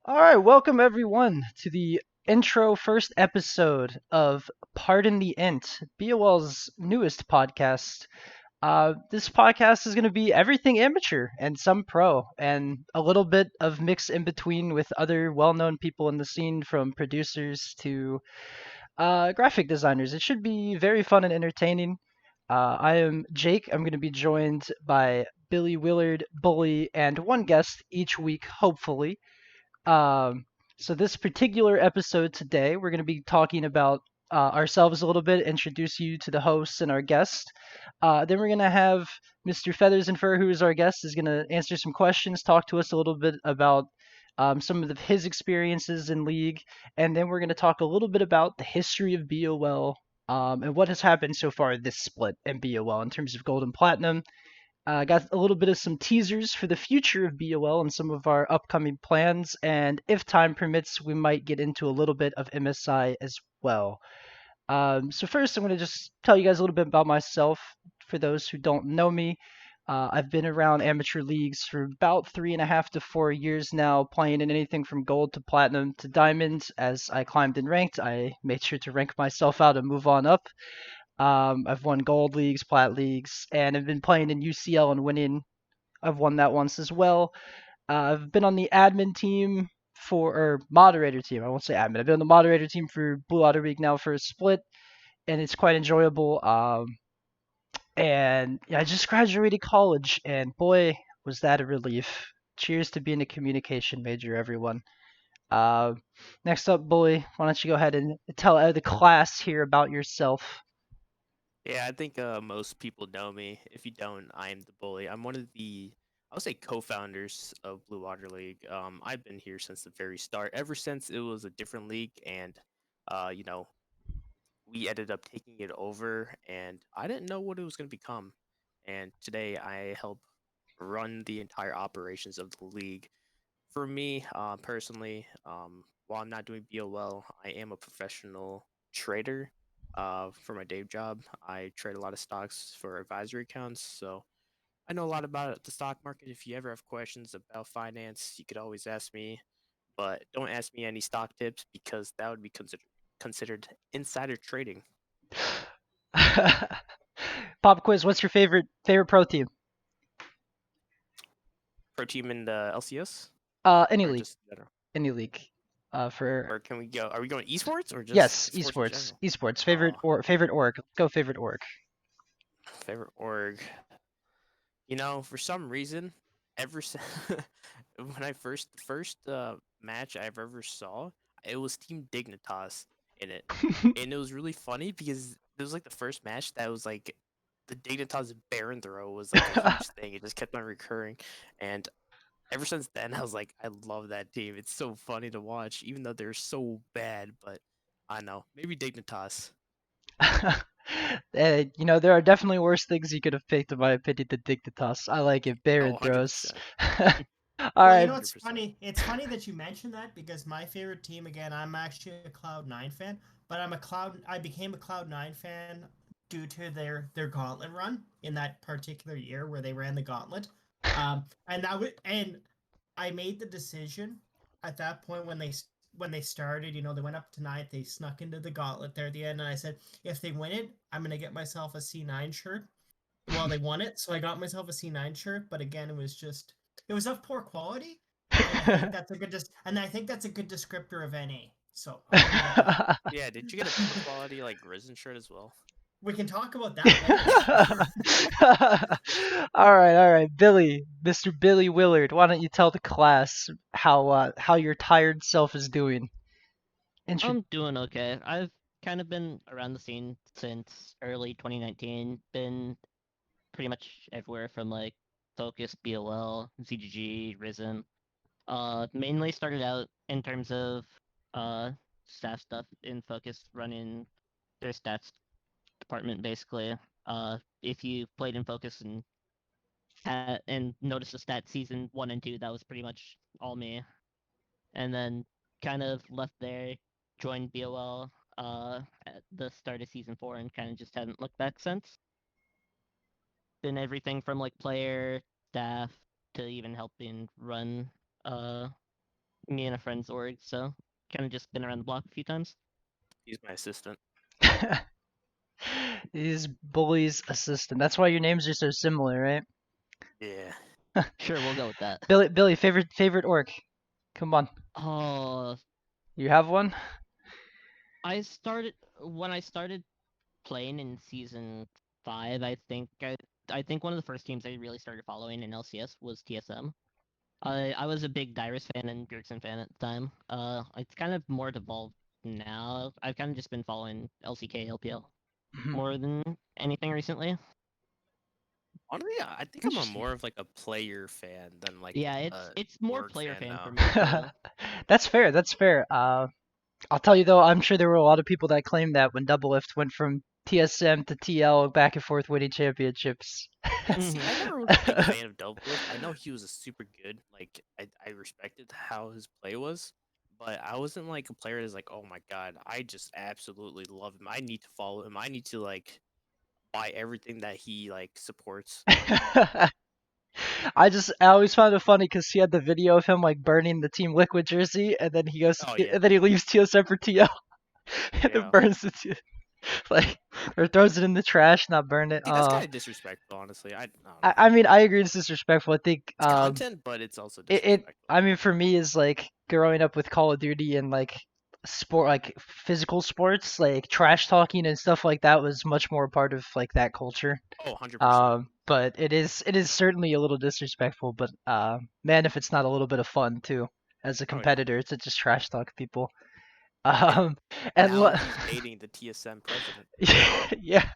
All right, welcome everyone to the intro first episode of Pardon the Int, BOL's newest podcast. This podcast is going to be everything amateur and some pro, and a little bit of mix in between with other well known people in the scene, from producers to graphic designers. It should be very fun and entertaining. I am Jake. I'm going to be joined by Billy Willard, Bully, and one guest each week, hopefully. Um, so this particular episode today, we're going to be talking about ourselves a little bit, introduce you to the hosts and our guest. Then we're going to have Mr. Feathers and Fur, who is our guest, is going to answer some questions, talk to us a little bit about some of his experiences in League, and then we're going to talk a little bit about the history of BOL and what has happened so far this split in BOL in terms of Gold and Platinum. Got a little bit of some teasers for the future of BOL and some of our upcoming plans, and if time permits, we might get into a little bit of MSI as well. So first, I'm going to just tell you guys a little bit about myself. For those who don't know me, I've been around amateur leagues for about 3.5 to 4 years now, playing in anything from gold to platinum to diamond. As I climbed and ranked, I made sure to rank myself out and move on up. I've won gold leagues, plat leagues, and I've been playing in UCL and winning. I've won that once as well. I've been on the admin team or moderator team. I won't say admin. I've been on the moderator team for Blue Otter Week now for a split, and it's quite enjoyable. And yeah, I just graduated college, and boy, was that a relief. Cheers to being a communication major, everyone. Uh, Next up, Bully, why don't you go ahead and tell the class here about yourself? Yeah, I think most people know me. If you don't, I am the bully. I'm one of I would say, co-founders of Blue Water League. I've been here since the very start, ever since it was a different league, and uh, you know, we ended up taking it over, and I didn't know what it was going to become. And today, I help run the entire operations of the league. For me, personally, while I'm not doing BOL, I am a professional trader. For my day job, I trade a lot of stocks for advisory accounts, so I know a lot about the stock market. If you ever have questions about finance, you could always ask me, but don't ask me any stock tips because that would be considered insider trading. Pop quiz. What's your favorite pro team? Pro team in the LCS Any or league, just in general? any league. For Where can we go? Are we going esports or Yes, just sports in esports, general? esports. Oh, Favorite org. Let's go favorite org. favorite org. For some reason, ever since when I first match I've ever saw, it was Team Dignitas in it, and it was really funny because it was like the first match that was like the Dignitas Baron throw was like a huge thing. It just kept on recurring, and ever since then, I was like, I love that team. It's so funny to watch, even though they're so bad. But I know maybe Dignitas. There are definitely worse things you could have picked, in my opinion, than Dignitas. I like it. Oh, Baron throws. 100%. All Well, you right. know what's 100%. funny? It's funny that you mentioned that because my favorite team, again, I'm actually a Cloud9 fan, but I became a Cloud9 fan due to their gauntlet run in that particular year where they ran the gauntlet. And I made the decision at that point when they started, they went up to ninth, they snuck into the gauntlet there at the end, and I said, if they win it, I'm gonna get myself a C9 shirt. Well, they won it, so I got myself a C9 shirt, but again, it was of poor quality, and I think that's a good descriptor of NA. So I'll leave it at that. Yeah, did you get a poor quality like Risen shirt as well? We can talk about that later. All right, Billy, Mr. Billy Willard. Why don't you tell the class how your tired self is doing? Intro. I'm doing okay. I've kind of been around the scene since early 2019. Been pretty much everywhere from like Focus, BOL, ZGG, Risen. Mainly started out in terms of uh staff stuff in Focus, running their stats department basically. If you played in Focus and noticed the stat season 1 and 2, that was pretty much all me. And then kind of left there, joined BOL at the start of season 4, and kind of just haven't looked back since. Been everything from like player, staff, to even helping run uh me and a friend's org, so kind of just been around the block a few times. He's my assistant. He's Bully's assistant. That's why your names are so similar, right? Yeah. Sure, we'll go with that. Billy, favorite orc. Come on, Oh, you have one? when I started playing in season 5. I think one of the first teams I really started following in LCS was TSM. I was a big Dyrus fan and Bjergsen fan at the time. It's kind of more devolved now. I've kind of just been following LCK, LPL Mhm. more than anything recently. Honestly, I think I'm Interesting. more of like a player fan than like Yeah, it's more org player fan now. for me too. That's fair. That's fair. I'll tell you though, I'm sure there were a lot of people that claimed that when Double Lift went from TSM to TL back and forth winning championships. Yeah, see, I never was a big fan of Doublelift. I know he was a super good. Like, I respected how his play was, but I wasn't like a player that's like, oh my god, I just absolutely love him. I need to follow him. I need to like buy everything that he like supports. I always found it funny because he had the video of him like burning the Team Liquid jersey, and then he goes, Oh yeah, and then he leaves TSM for TL, and then yeah. burns the like or throws it in the trash, not burn it. See, that's kind of disrespectful, honestly. I don't know. I mean, I agree it's disrespectful. I think It's content, but it's also it disrespectful. I mean for me is like growing up with Call of Duty and like sport like physical sports like trash talking and stuff like that was much more a part of like that culture. Oh, 100%. But it is certainly a little disrespectful, but man, if it's not a little bit of fun too as a Oh yeah. competitor to just trash talk people. Yeah. Um and Now he's dating the TSM president. yeah.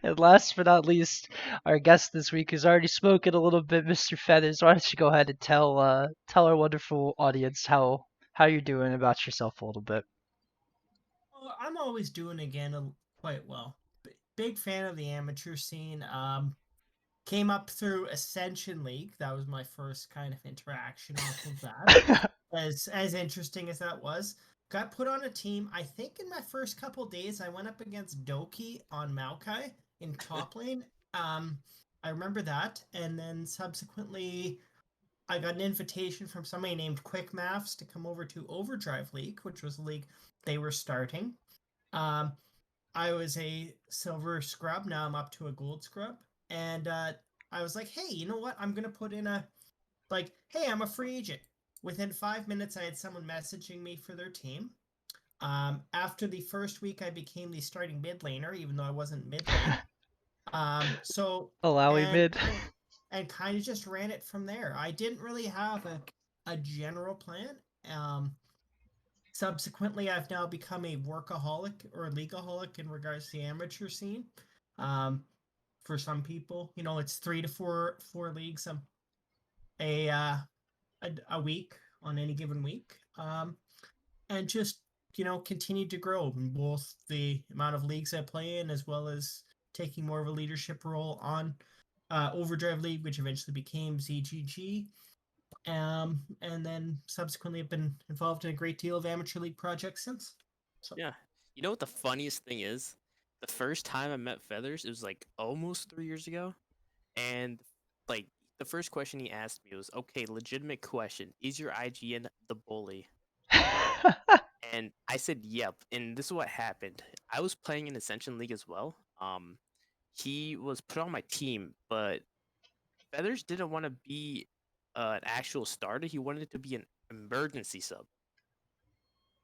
And last but not least, our guest this week has already spoken a little bit, Mr. Feathers. Why don't you go ahead and tell our wonderful audience how you're doing about yourself a little bit. Well, I'm always doing quite well. Big fan of the amateur scene. Came up through Ascension League. That was my first kind of interaction off of that. As interesting as that was, got put on a team. I think in my first couple days, I went up against Doki on Maokai in top lane. I remember that, and then subsequently, I got an invitation from somebody named Quick Maths to come over to Overdrive League, which was a league they were starting. Um, I was a silver scrub. Now I'm up to a gold scrub. And I was like, hey, you know what? I'm going to put in hey, I'm a free agent. Within 5 minutes, I had someone messaging me for their team. After the first week, I became the starting mid laner, even though I wasn't mid lane. Alawi mid. And kind of just ran it from there. I didn't really have a general plan. Subsequently, I've now become a workaholic or a leagueaholic in regards to the amateur scene. For some people, it's 3 to 4 leagues a week on any given week, and just continue to grow in both the amount of leagues I play in as well as taking more of a leadership role on Overdrive League, which eventually became ZGG. And then subsequently, I've been involved in a great deal of amateur league projects since. So. Yeah. You know what the funniest thing is? The first time I met Feathers, it was like almost 3 years ago. And like the first question he asked me was, okay, legitimate question. Is your IGN the bully? And I said, yep. And this is what happened. I was playing in Ascension League as well. He was put on my team, but Feathers didn't want to be an actual starter. He wanted it to be an emergency sub.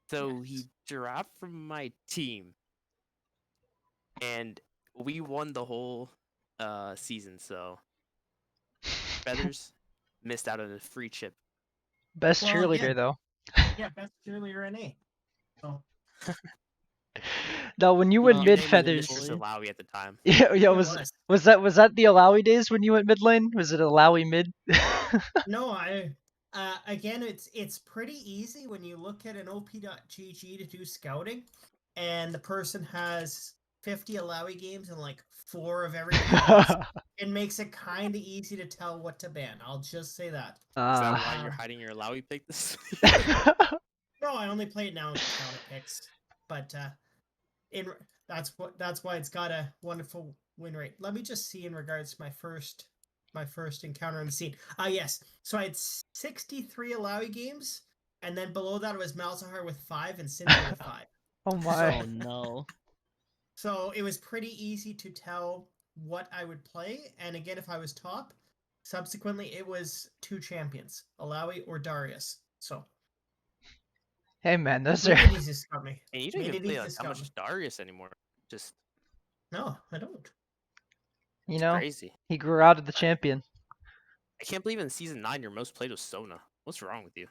So he dropped from my team, and we won the whole season. So Feathers missed out on a free chip. Best cheerleader though. Yeah, best cheerleader in A. So. Now, when you went mid, Feathers. Mr. Alawi at the time. Yeah. Was that the Alawi days when you went mid lane? Was it Alawi mid? No, again, it's pretty easy when you look at an op.gg to do scouting, and the person has 50 Alawi games and like 4 of every class. It makes it kind of easy to tell what to ban. I'll just say that. Is that why you're hiding your Alawi pick this? No, I only play it now in counter picks, but that's why it's got a wonderful win rate. Let me just see in regards to my first encounter in the scene. Yes. So I had 63 Alawi games and then below that it was Malzahar with 5 and Cynthia with 5. Oh my. Oh no. So it was pretty easy to tell what I would play, and again, if I was top, subsequently it was 2 champions, Alawi or Darius. So Hey man, those are made it easy to scout me. And you don't Made even it play easy like to that scout me. much Darius anymore. Just No, I don't. you know, crazy. he grew out of the champion. I can't believe in season 9 your most played was Sona. What's wrong with you?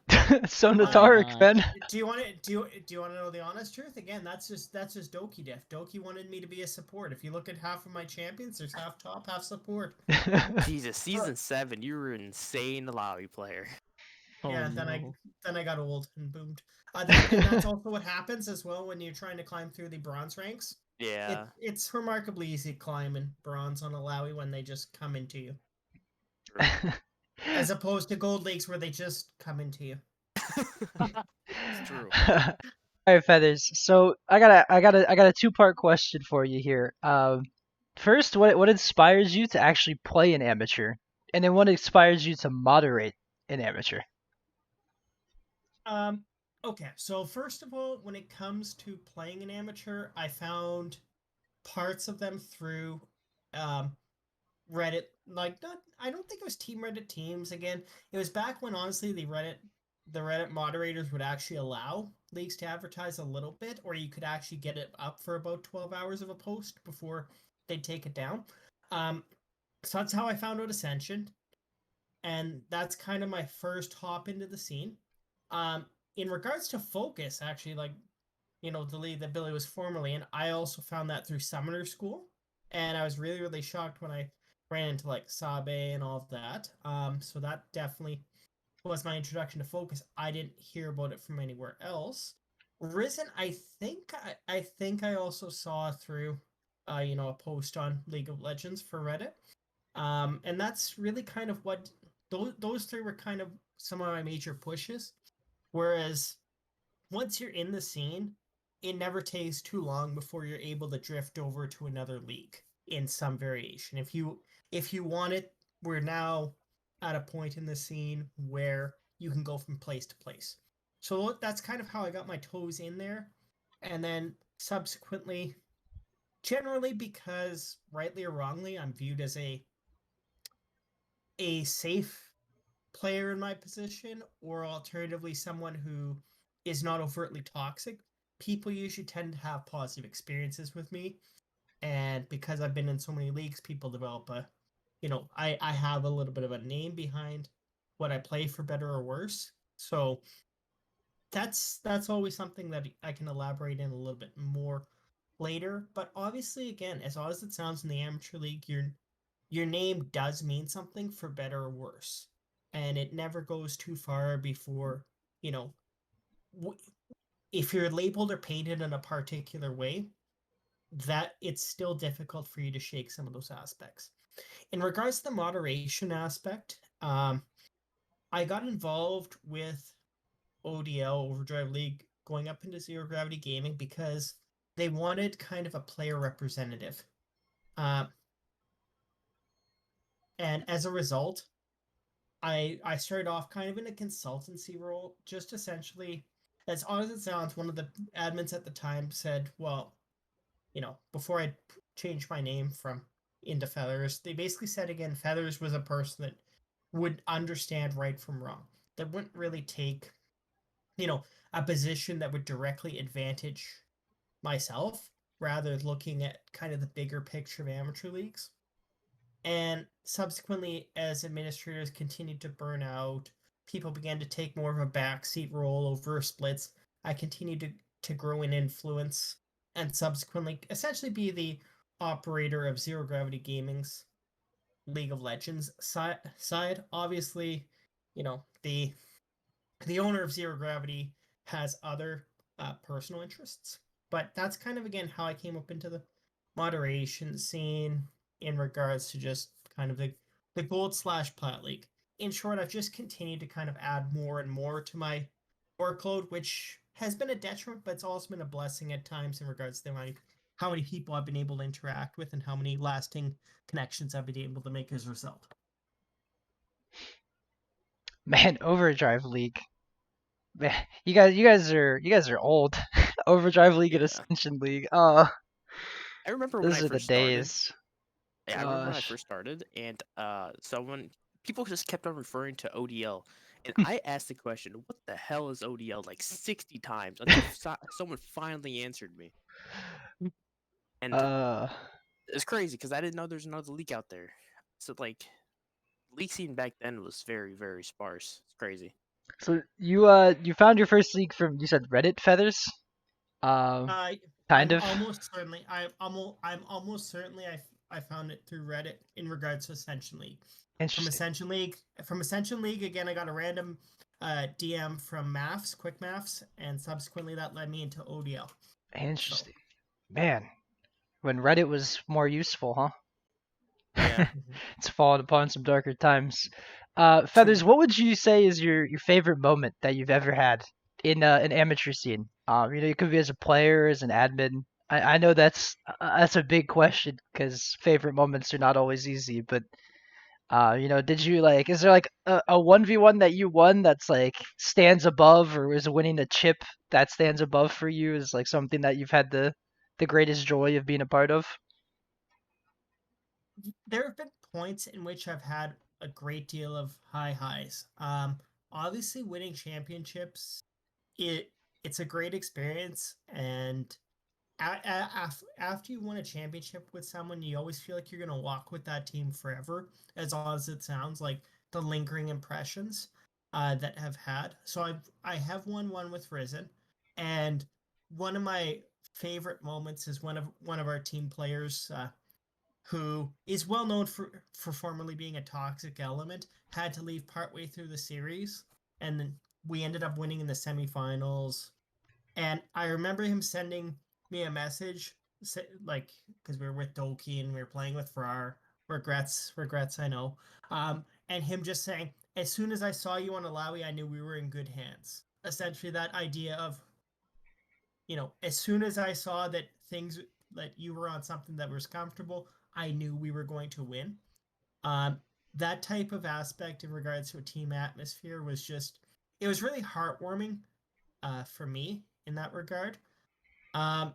So Why Nataric, not? man. Do you want to do you want to know the honest truth? Again, that's just Doki diff. Doki wanted me to be a support. If you look at half of my champions, there's half top, half support. Jesus, season 7, you were an insane Alawi player. Oh Yeah, no. then I got old and boomed. And that's also what happens as well when you're trying to climb through the bronze ranks. Yeah. It's remarkably easy climbing bronze on Alawi when they just come into you, True. as opposed to gold leagues where they just come into you. It's true. All right, Feathers. So I got a two-part question for you here. First, what inspires you to actually play an amateur, and then what inspires you to moderate an amateur? Okay, so first of all, when it comes to playing an amateur, I found parts of them through um, Reddit. Like, not, I don't think it was Team Reddit teams again. It was back when honestly the Reddit moderators would actually allow leagues to advertise a little bit, or you could actually get it up for about 12 hours of a post before they'd take it down. So that's how I found out Ascension, and that's kind of my first hop into the scene. In regards to Focus, actually, like, the league that Billy was formerly in, I also found that through Summoner School, and I was really, really shocked when I ran into like Sabe and all of that. So that definitely was my introduction to Focus. I didn't hear about it from anywhere else. Risen, I think I also saw through, a post on League of Legends for Reddit. And that's really kind of what those three were kind of some of my major pushes. Whereas once you're in the scene, it never takes too long before you're able to drift over to another league in some variation. If you want it, we're now at a point in the scene where you can go from place to place. So that's kind of how I got my toes in there. And then subsequently, generally because rightly or wrongly, I'm viewed as a safe player in my position, or alternatively someone who is not overtly toxic, people usually tend to have positive experiences with me. And because I've been in so many leagues, people develop I have a little bit of a name behind what I play, for better or worse. So that's always something that I can elaborate in a little bit more later. But obviously, again, as odd as it sounds, in the amateur league, your name does mean something, for better or worse, and it never goes too far before, if you're labeled or painted in a particular way, that it's still difficult for you to shake some of those aspects. In regards to the moderation aspect, I got involved with ODL, Overdrive League, going up into Zero Gravity Gaming because they wanted kind of a player representative. And as a result, I started off kind of in a consultancy role, just essentially, as odd as it sounds, one of the admins at the time said, well, before I changed my name from into Feathers, they basically said again, Feathers was a person that would understand right from wrong, that wouldn't really take, a position that would directly advantage myself, rather looking at kind of the bigger picture of amateur leagues. And subsequently, as administrators continued to burn out, people began to take more of a backseat role over splits. I continued to grow in influence, and subsequently essentially be the operator of Zero Gravity Gaming's League of Legends side. Obviously, the owner of Zero Gravity has other personal interests, but that's kind of again how I came up into the moderation scene in regards to just kind of the gold/plat league. In short, I've just continued to kind of add more and more to my workload, which has been a detriment, but it's also been a blessing at times in regards to how many people I've been able to interact with and how many lasting connections I've been able to make as a result. Man, Overdrive League. Man, you guys are old. Overdrive League and Yeah. Ascension League. I remember when Those I are the first started. days. Yeah, I remember when I Gosh. first started, and people just kept on referring to ODL, and I asked the question, "What the hell is ODL?" like 60 times until someone finally answered me, and Uh, it's crazy because I didn't know there's another league out there. So like, league scene back then was very very sparse. It's crazy. so you found your first league from, you said, Reddit Feathers? Um, I kind I'm of. almost certainly I found it through Reddit in regards to Ascension League. Interesting. From Ascension League again, I got a random DM from Maths, Quick Maths, and subsequently that led me into ODL. Interesting. Man, when Reddit was more useful, huh? Yeah. It's fallen upon some darker times. Feathers, Truly. what would you say is your favorite moment that you've ever had in an amateur scene? It could be as a player, as an admin. I know that's a big question because favorite moments are not always easy. But did you like? Is there like a 1v1 that you won that's like stands above, or is winning a chip that stands above for you? Is like something that you've had the greatest joy of being a part of? There have been points in which I've had a great deal of high highs. Obviously, winning championships, it it's a great experience, and after you win a championship with someone, you always feel like you're gonna walk with that team forever. As odd as it sounds, like the lingering impressions that have had. So I have won one with Risen, and one of my favorite moments is one of our team players who is well known for formerly being a toxic element, had to leave partway through the series, and then we ended up winning in the semifinals. And I remember him sending me a message, like because we were with Doki and we were playing with Farrar. Regrets, I know. And him just saying, as soon as I saw you on Alawi, I knew we were in good hands. Essentially, that idea of, as soon as I saw that you were on something that was comfortable, I knew we were going to win. Um, that type of aspect in regards to a team atmosphere it was really heartwarming for me in that regard. Um,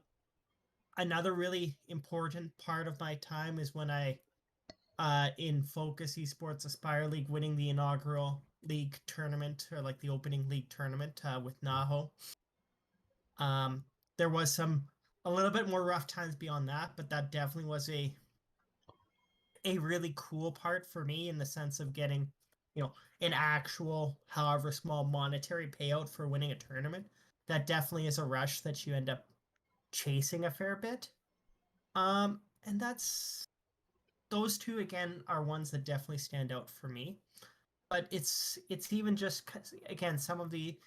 Another really important part of my time is when in Focus Esports Aspire League, winning the inaugural league tournament, or like the opening league tournament with Naho. Um, there was a little bit more rough times beyond that, but that definitely was a really cool part for me in the sense of getting, an actual, however small, monetary payout for winning a tournament. That definitely is a rush that you end up chasing a fair bit. And that's those two again are ones that definitely stand out for me. But it's even just again some of the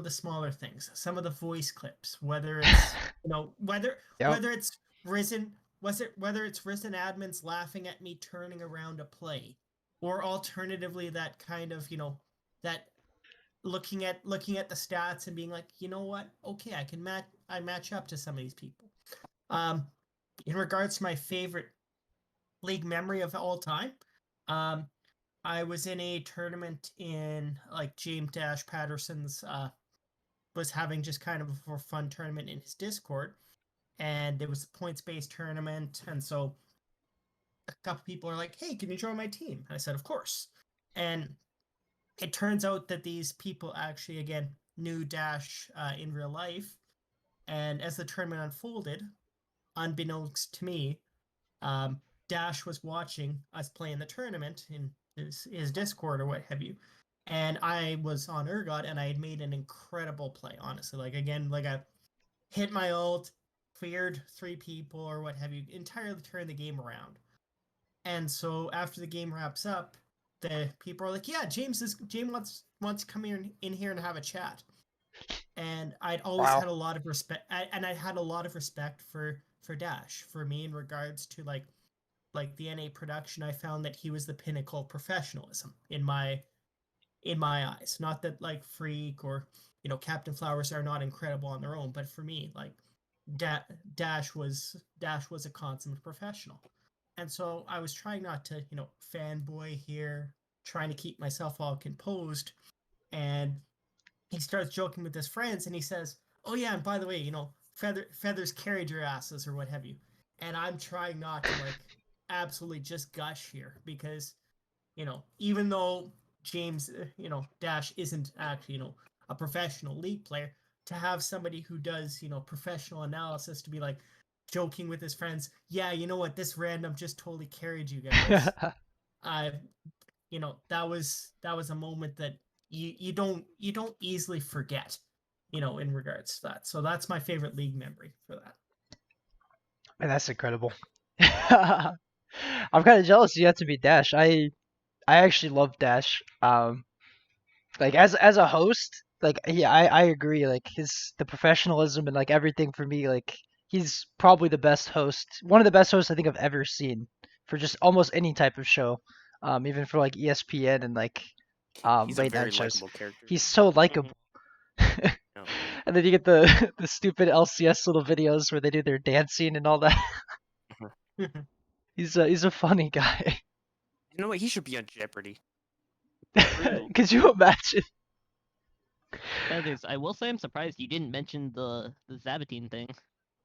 smaller things, some of the voice clips, whether it's Yep. whether it's risen whether it's risen admins laughing at me turning around a play, or alternatively that kind of that looking at the stats and being like, you know what, okay, I match up to some of these people. Um, in regards to my favorite league memory of all time, um, I was in a tournament in like James Dash Patterson's was having just kind of a fun tournament in his Discord, and it was a points based tournament, and so a couple people are like, "Hey, can you join my team?" And I said, "Of course." And it turns out that these people actually again knew Dash in real life, and as the tournament unfolded, unbeknownst to me, um, Dash was watching us play in the tournament in his Discord or what have you. And I was on Urgot and I had made an incredible play, honestly. Like, again, like I hit my ult, cleared 3 people or what have you, entirely turned the game around. And so after the game wraps up, the people are like, "Yeah, James wants to come in here and have a chat." And I'd always Wow. had a lot of respect, and I had a lot of respect for Dash, for me, in regards to like the NA production. I found that he was the pinnacle of professionalism in my eyes. Not that like Freak or Captain Flowers are not incredible on their own, but for me, like Dash was a consummate professional. And so I was trying not to fanboy here, trying to keep myself all composed. And he starts joking with his friends and he says, "Oh yeah, and by the way, feathers carried your asses or what have you." And I'm trying not to like absolutely just gush here because even though James, Dash isn't actually, a professional league player, to have somebody who does, professional analysis to be like joking with his friends, yeah, you know what, this random just totally carried you guys. I, that was a moment that you don't easily forget, in regards to that. So that's my favorite league memory for that. Man, that's incredible. I'm kind of jealous you have to be Dash. I actually love Dash. Like as a host, like yeah, I agree. Like the professionalism and like everything for me, like he's probably the best host, one of the best hosts I think I've ever seen for just almost any type of show. Even for like ESPN and like He's a late very night shows. likable character. He's so likable. No. And then you get the stupid LCS little videos where they do their dancing and all that. He's a funny guy. You know what? He should be on Jeopardy. True. Could you imagine? Feathers, I will say I'm surprised you didn't mention the Zabatine thing.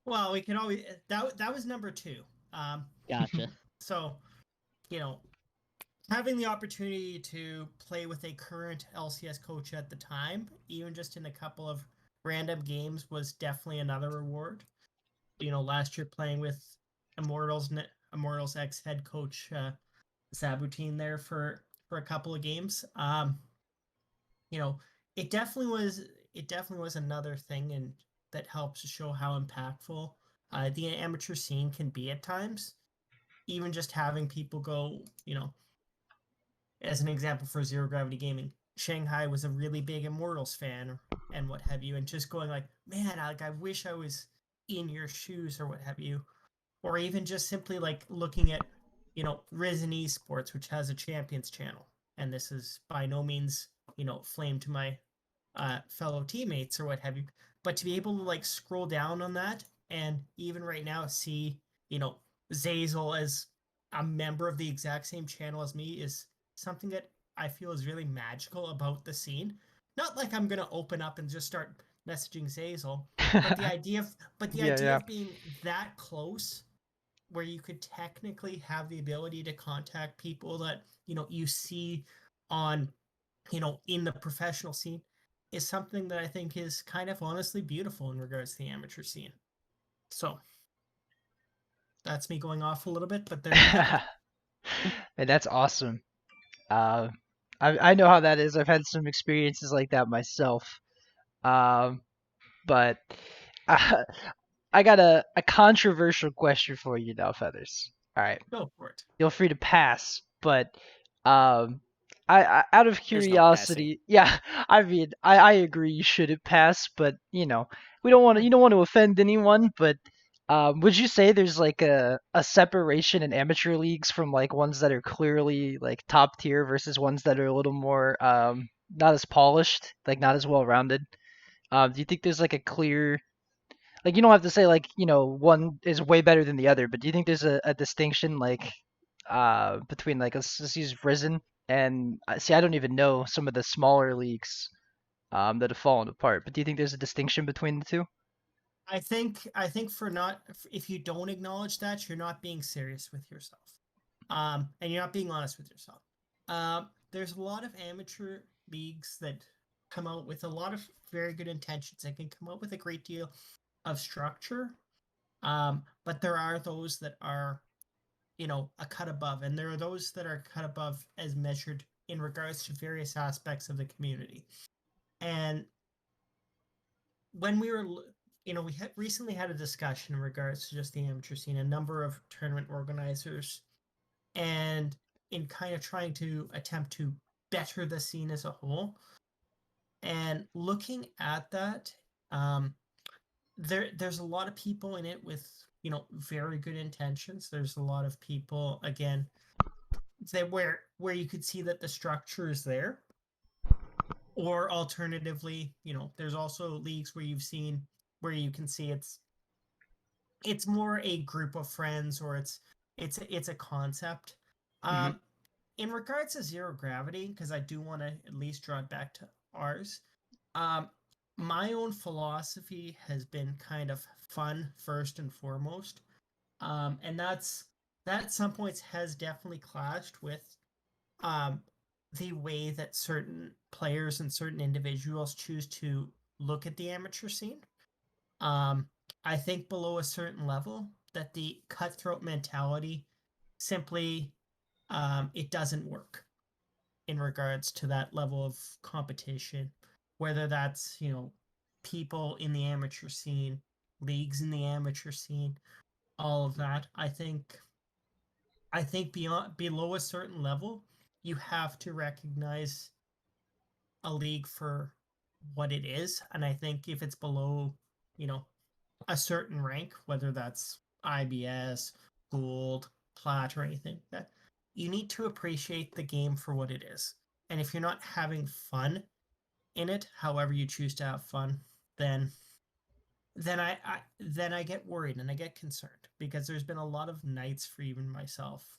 Well, we can always that was number 2. Gotcha. So, having the opportunity to play with a current LCS coach at the time, even just in a couple of random games, was definitely another reward. Last year playing with Immortals ex head coach Zabatine there for a couple of games. It definitely was another thing, and that helps to show how impactful the amateur scene can be at times. Even just having people go, as an example for Zero Gravity Gaming, Shanghai was a really big Immortals fan and what have you, and just going like, man, I wish I was in your shoes or what have you, or even just simply like looking at, Risen Esports, which has a champions channel, and this is by no means, flame to my fellow teammates or what have you, but to be able to like scroll down on that and even right now see, Zazel as a member of the exact same channel as me is something that I feel is really magical about the scene. Not like I'm gonna open up and just start messaging Zazel, but the idea of being that close where you could technically have the ability to contact people that you see on in the professional scene is something that I think is kind of honestly beautiful in regards to the amateur scene. So that's me going off a little bit, but there you have it. Man, that's awesome. Uh, I know how that is. I've had some experiences like that myself. Um, but uh, I got a controversial question for you now, Feathers. All right, Go for it. feel free to pass. But I out of There's no passing. curiosity, yeah, I mean, I agree you shouldn't pass, but we don't want to, you don't want to offend anyone, but would you say there's like a separation in amateur leagues from like ones that are clearly like top tier versus ones that are a little more not as polished, like not as well rounded? Do you think there's like a clear, like you don't have to say like one is way better than the other, but do you think there's a distinction like between like let's use Risen and see I don't even know some of the smaller leagues that have fallen apart, but do you think there's a distinction between the two? I think if you don't acknowledge that, you're not being serious with yourself. And you're not being honest with yourself. There's a lot of amateur leagues that come out with a lot of very good intentions. They can come out with a great deal of structure. But there are those that are, a cut above, and there are those that are cut above as measured in regards to various aspects of the community. And when we were, we had recently had a discussion in regards to just the amateur scene, a number of tournament organizers, and in kind of trying to attempt to better the scene as a whole. And looking at that, there's a lot of people in it with very good intentions. There's a lot of people again where you could see that the structure is there, or alternatively, there's also leagues where where you can see it's more a group of friends, or it's a concept. In regards to Zero Gravity, because I do want to at least draw it back to ours, Um, my own philosophy has been kind of fun first and foremost, and that at some points has definitely clashed with um, the way that certain players and certain individuals choose to look at the amateur scene. Um, I think below a certain level that the cutthroat mentality simply it doesn't work in regards to that level of competition, whether that's people in the amateur scene, leagues in the amateur scene, all of that. I think beyond below a certain level, you have to recognize a league for what it is. And I think if it's below, you know, a certain rank, whether that's IBS, gold, plat, or anything, that you need to appreciate the game for what it is. And if you're not having fun in it, however you choose to have fun, then then I get worried and I get concerned because there's been a lot of nights for even myself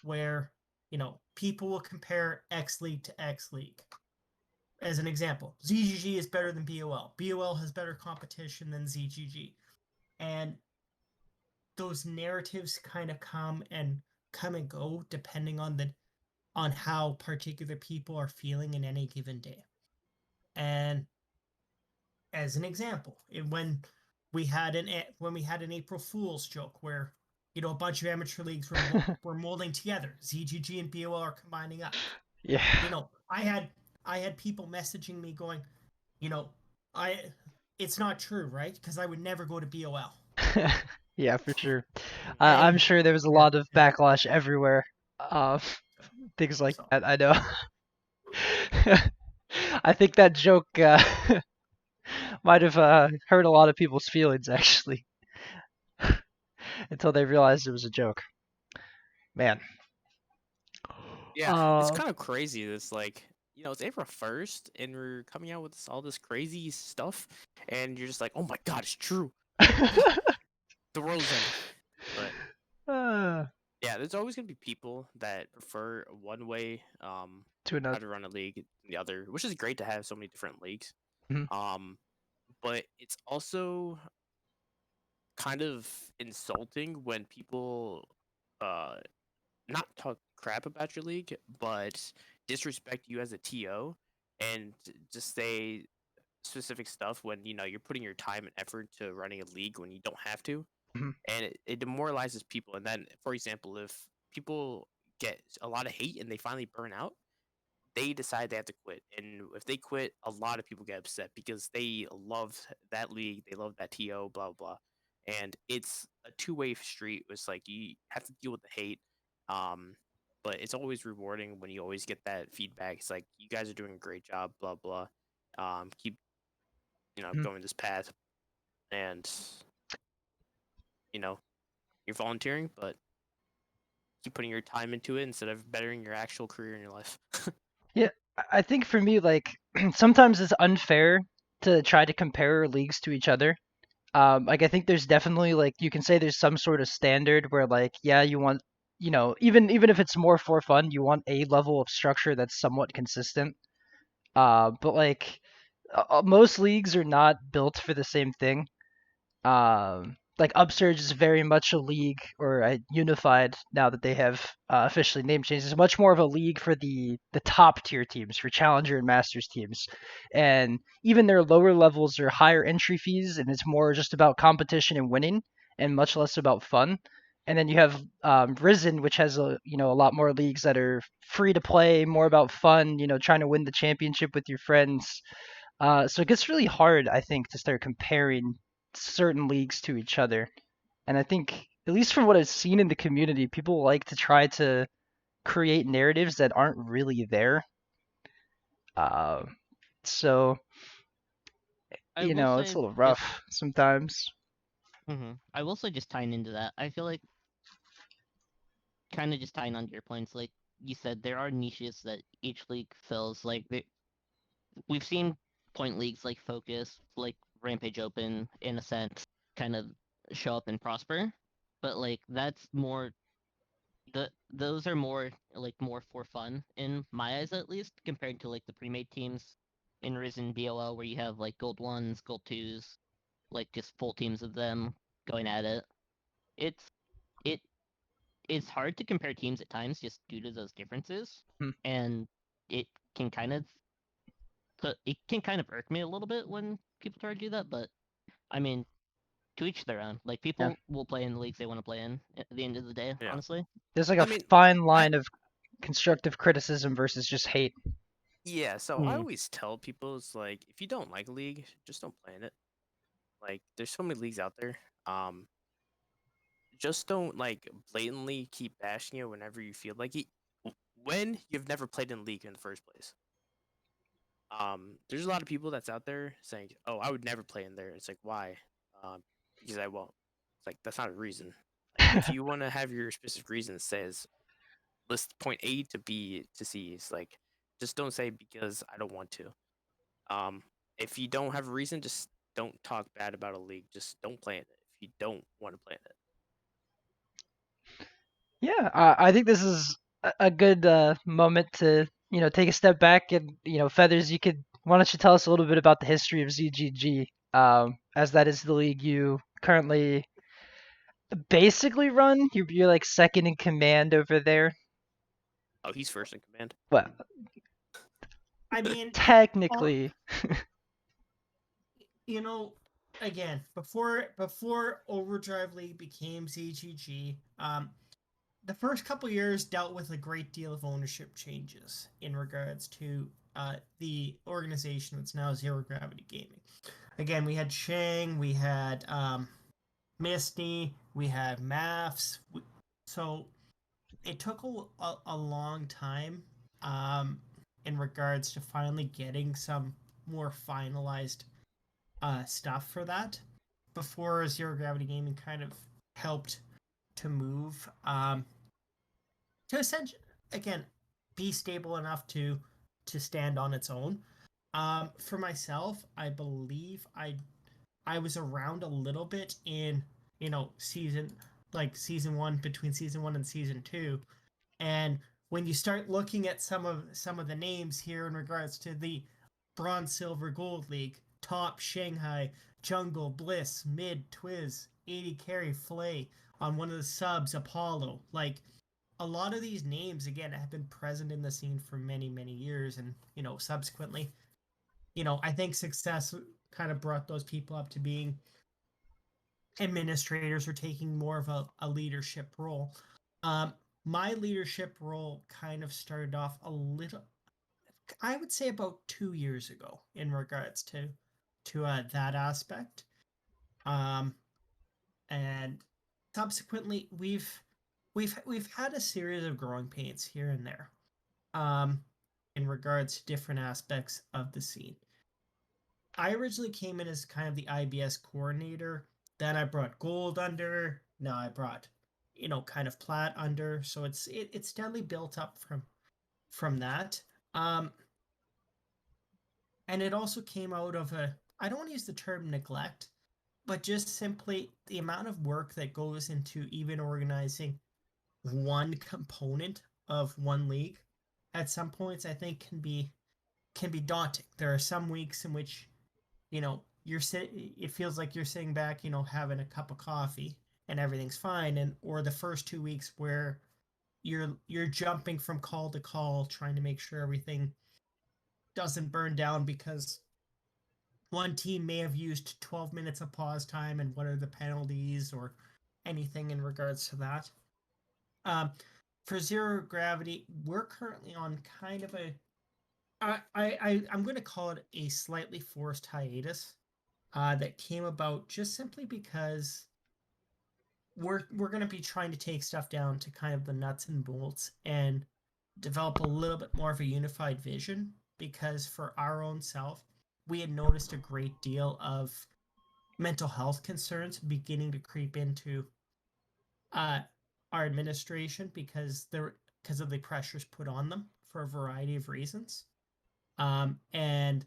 where people will compare X League to X League. As an example, ZGG is better than BOL. BOL has better competition than ZGG. And those narratives kind of come and go depending on how particular people are feeling in any given day. And as an example, when we had an April Fool's joke where a bunch of amateur leagues were molding together, ZGG and BOL are combining up. Yeah. I had people messaging me going, I it's not true, right? Because I would never go to BOL. Yeah, for sure. I'm And sure there was a yeah, lot of backlash everywhere. Uh, things like so that. I know. I think that joke might have hurt a lot of people's feelings actually, until they realized it was a joke. Man. Yeah, it's Uh, kind of crazy. This like, it's April 1st, and we're coming out with all this crazy stuff, and you're just like, oh my god, it's true. The world's ending. But uh, yeah, there's always gonna be people that prefer one way to how another. to run a league than the other, which is great to have so many different leagues. Mhm. Um, but it's also kind of insulting when people uh not talk crap about your league, but disrespect you as a TO and just say specific stuff when you're putting your time and effort to running a league when you don't have to, Mhm. and it demoralizes people. And then, for example, if people get a lot of hate and they finally burn out, they decide they have to quit. And if they quit, a lot of people get upset because they love that league, they love that TO, blah blah. And it's a two-way street. It's like you have to deal with the hate, um, but it's always rewarding when you always get that feedback. It's like you guys are doing a great job, blah blah. Keep Mhm. going this path, and you know you're volunteering, but keep putting your time into it instead of bettering your actual career in your life. Yeah, I think for me, like sometimes it's unfair to try to compare leagues to each other. Like I think there's definitely like you can say there's some sort of standard where like yeah you want even if it's more for fun you want a level of structure that's somewhat consistent. But like most leagues are not built for the same thing. Like Upsurge is very much a league, or unified now that they have officially name changes. It's much more of a league for the top tier teams, for Challenger and Masters teams, and even their lower levels are higher entry fees, and it's more just about competition and winning, and much less about fun. And then you have Risen, which has a lot more leagues that are free to play, more about fun. Trying to win the championship with your friends. So it gets really hard, I think, to start comparing certain leagues to each other. And I think, at least from what I've seen in the community, people like to try to create narratives that aren't really there. Uh, so, I will it's a say little just rough sometimes. I will say just tying into that. I feel like kind of just tying onto your points, like you said, there are niches that each league fills. Like we've seen point leagues like Focus, like Rampage Open, in a sense, kind of show up and prosper. But like that's more those are more like more for fun in my eyes, at least, compared to like the pre-made teams in Risen BOL where you have like gold 1s, gold 2s, like just full teams of them going at it. It's it it's hard to compare teams at times just due to those differences, Hmm. and it can kind of irk me a little bit when people try to do that. But I mean, to each their own. Like Yeah. people will play in the leagues they want to play in at the end of the day. Yeah. Honestly, There's like I a mean, fine line of constructive criticism versus just hate. Yeah, so I Hmm. always tell people it's like if you don't like a league, just don't play in it. Like there's so many leagues out there. Just don't like blatantly keep bashing it whenever you feel like it. When you've never played in a league in the first place. There's a lot of people that's out there saying, "Oh, I would never play in there." It's like, why? Because I won't. It's like that's not a reason. Like if you want to have your specific reason that says list point A to B to C, it's like just don't say because I don't want to. Um, if you don't have a reason, just don't talk bad about a league. Just don't play in it if you don't want to play in it. Yeah, I think this is a good moment to take a step back and Feathers, why don't you tell us a little bit about the history of ZGG, as that is the league you currently basically run. You're like second in command over there. Oh, he's first in command. Well, I mean, technically. you know, again, before Overdrive League became ZGG, the first couple years dealt with a great deal of ownership changes in regards to the organization that's now Zero Gravity Gaming. Again, we had Shang, we had Misty, we had Maths. So it took a long time in regards to finally getting some more finalized stuff for that before Zero Gravity Gaming kind of helped to move to essentially again be stable enough to stand on its own. For myself, I believe I was around a little bit in season season 1, between season 1 and season 2, and when you start looking at some of the names here in regards to the Bronze, Silver, Gold League, Top, Shanghai, Jungle, Bliss, Mid, Twiz, 80 Carry, Flay, on one of the subs, Apollo, like a lot of these names again have been present in the scene for many years, and subsequently I think success kind of brought those people up to being administrators or taking more of a leadership role. My leadership role kind of started off a little, I would say about 2 years ago in regards to that aspect. And subsequently we've had a series of growing pains here and there in regards to different aspects of the scene. I originally came in as kind of the IBS coordinator. Then I brought gold under. Now I brought, kind of plat under. So it's steadily built up from that. And it also came out of I don't want to use the term neglect, but just simply the amount of work that goes into even organizing one component of one league at some points I think can be daunting. There are some weeks in which it feels like you're sitting back, having a cup of coffee and everything's fine, and or the first 2 weeks where you're jumping from call to call trying to make sure everything doesn't burn down because one team may have used 12 minutes of pause time, and what are the penalties or anything in regards to that. For Zero Gravity, we're currently on kind of I'm going to call it a slightly forced hiatus that came about just simply because we're going to be trying to take stuff down to kind of the nuts and bolts and develop a little bit more of a unified vision, because for our own self, we had noticed a great deal of mental health concerns beginning to creep into our administration because of the pressures put on them for a variety of reasons. And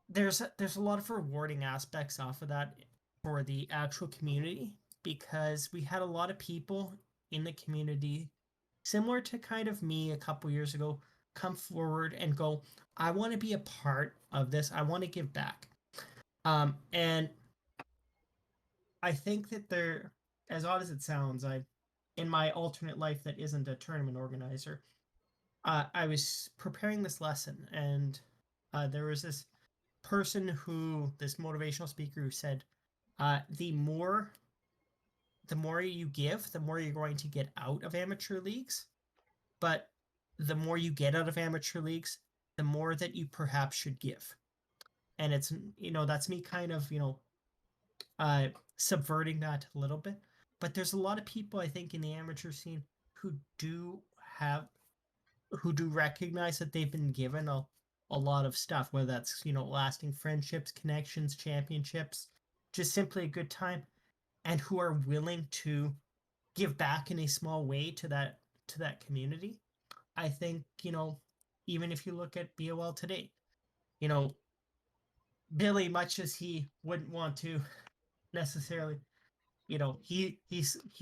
there's a lot of rewarding aspects off of that for the actual community, because we had a lot of people in the community similar to kind of me a couple years ago come forward and go, I want to be a part of this. I want to give back. And I think that there, as odd as it sounds, in my alternate life that isn't a tournament organizer, I was preparing this lesson, and there was this this motivational speaker who said, the more you give, the more you're going to get out of amateur leagues. But the more you get out of amateur leagues, the more that you perhaps should give. And it's, that's me kind of, subverting that a little bit. But there's a lot of people, I think, in the amateur scene who do recognize that they've been given a lot of stuff, whether that's, lasting friendships, connections, championships, just simply a good time, and who are willing to give back in a small way to that community. I think, even if you look at BOL today, Billy, much as he wouldn't want to necessarily, he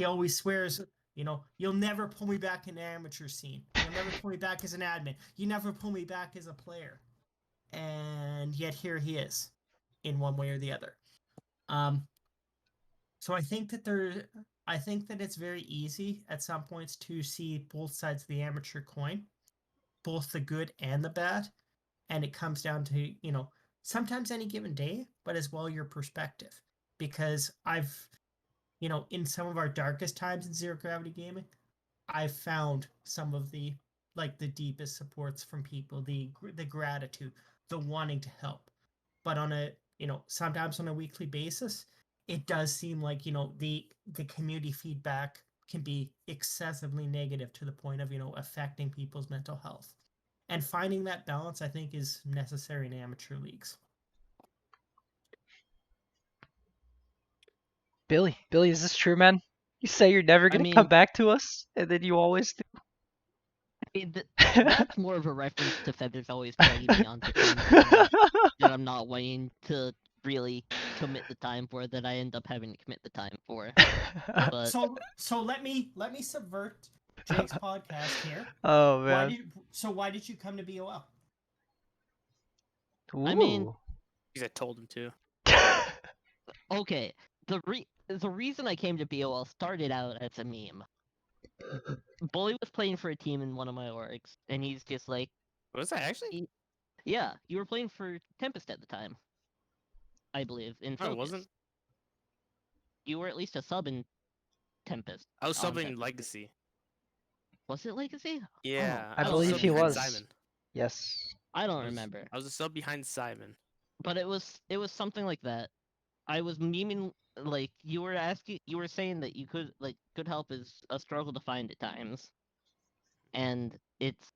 always swears, you'll never pull me back in the amateur scene. You'll never pull me back as an admin. You never pull me back as a player. And yet here he is, in one way or the other. So I think that it's very easy at some points to see both sides of the amateur coin, both the good and the bad. And it comes down to, sometimes any given day, but as well your perspective. Because I've, in some of our darkest times in Zero Gravity Gaming, I've found some of the deepest supports from people, the gratitude, the wanting to help. But on a, sometimes on a weekly basis, it does seem like, the community feedback can be excessively negative to the point of, affecting people's mental health. And finding that balance, I think, is necessary in amateur leagues. Billy, is this true, man? You say you're never gonna come back to us, and then you always do. That's more of a reference to Feathers always dragging me onto things that I'm not wanting to really commit the time for, that I end up having to commit the time for. But... So let me subvert Jake's podcast here. Oh man. Why did you come to BOL? Ooh. I mean, because I told him to. Okay, the reason I came to BOL started out as a meme. Bully was playing for a team in one of my orgs, and he's just like... Was that actually? Yeah, you were playing for Tempest at the time, I believe, in Focus. No, it wasn't. You were at least a sub in Tempest. I was subbing Legacy. Was it Legacy? Yeah, I believe he was. Simon. Yes. I don't remember. I was a sub behind Simon. But it was something like that. I was memeing, like, you were saying that you could, like, good help is a struggle to find at times. And it's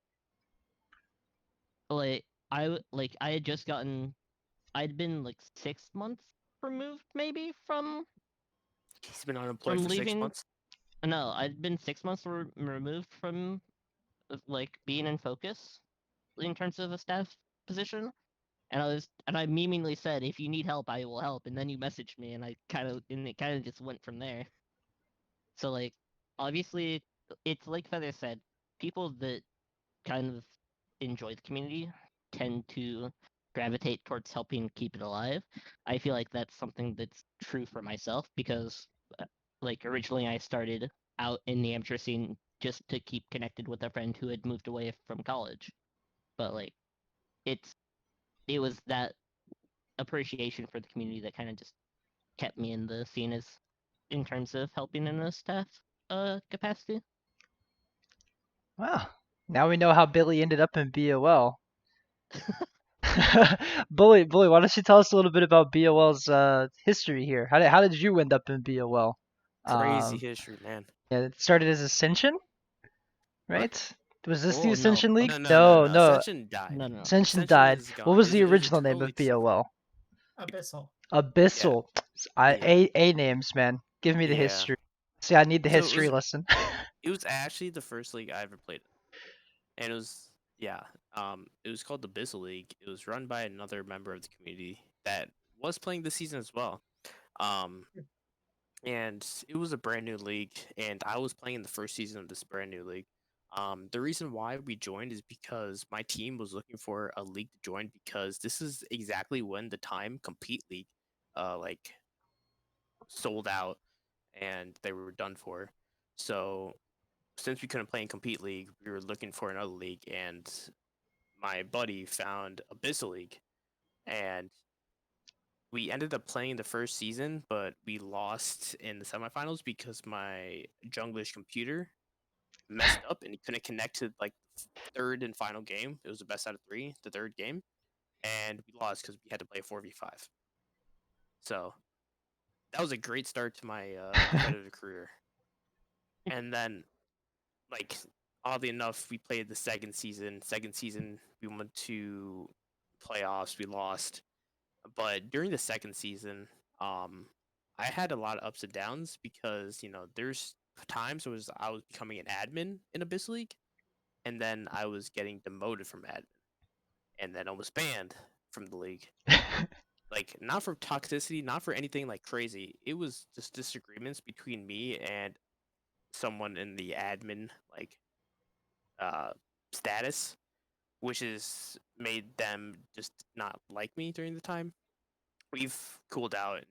like I had just gotten, I'd been like 6 months removed maybe from... He's been unemployed for 6 months? No, I'd been 6 months removed from, like, being in Focus in terms of a staff position. And I memingly said, if you need help, I will help. And then you messaged me, and it kind of just went from there. So, like, obviously, it's like Feather said, people that kind of enjoy the community tend to gravitate towards helping keep it alive. I feel like that's something that's true for myself, because, like, originally I started out in the amateur scene just to keep connected with a friend who had moved away from college. But, like, it was that appreciation for the community that kind of just kept me in the scene in terms of helping in a staff capacity. Wow. Now we know how Billy ended up in BOL. Bully, why don't you tell us a little bit about BOL's history here? How did you end up in BOL? Crazy history, man. Yeah, it started as Ascension, right? What? Was this the Ascension League? No. Ascension died. No. Ascension died. What was the original name of BOL? Abyssal. Yeah. A names, man. Give me the history. See, I need the history lesson. It was actually the first league I ever played, and it was it was called the Abyssal League. It was run by another member of the community that was playing this season as well. And it was a brand new league, and I was playing in the first season of this brand new league. The reason why we joined is because my team was looking for a league to join because this is exactly when the time Compete League, like sold out and they were done for. So since we couldn't play in Compete League, we were looking for another league, and my buddy found Abyssal League, and we ended up playing the first season, but we lost in the semifinals because my junglish computer messed up and he couldn't connect to like third and final game. It was the best out of three, the third game, and we lost because we had to play a 4v5. So that was a great start to my competitive career. And then, like, oddly enough, we played the second season. Second season, we went to playoffs. We lost, but during the second season, I had a lot of ups and downs because there's times I was becoming an admin in Abyss League, and then I was getting demoted from admin, and then almost banned from the league. Like, not for toxicity, not for anything like crazy. It was just disagreements between me and someone in the admin like uh status, which has made them just not like me during the time. We've cooled out and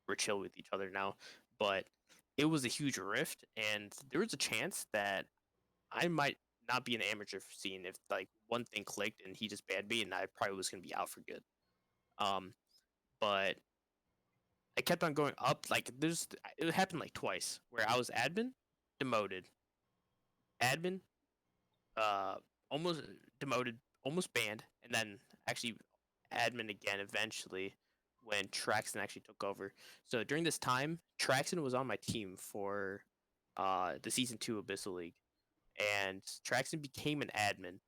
we're chill with each other now, but it was a huge rift, and there was a chance that I might not be in the amateur scene if like one thing clicked and he just banned me, and I probably was gonna be out for good. Um, but I kept on going up. Like it happened like twice where I was admin, demoted, admin, uh, almost demoted, almost banned, and then actually admin again eventually when Traxon actually took over. So during this time, Traxon was on my team for the season 2 Abyssal League, and Traxon became an admin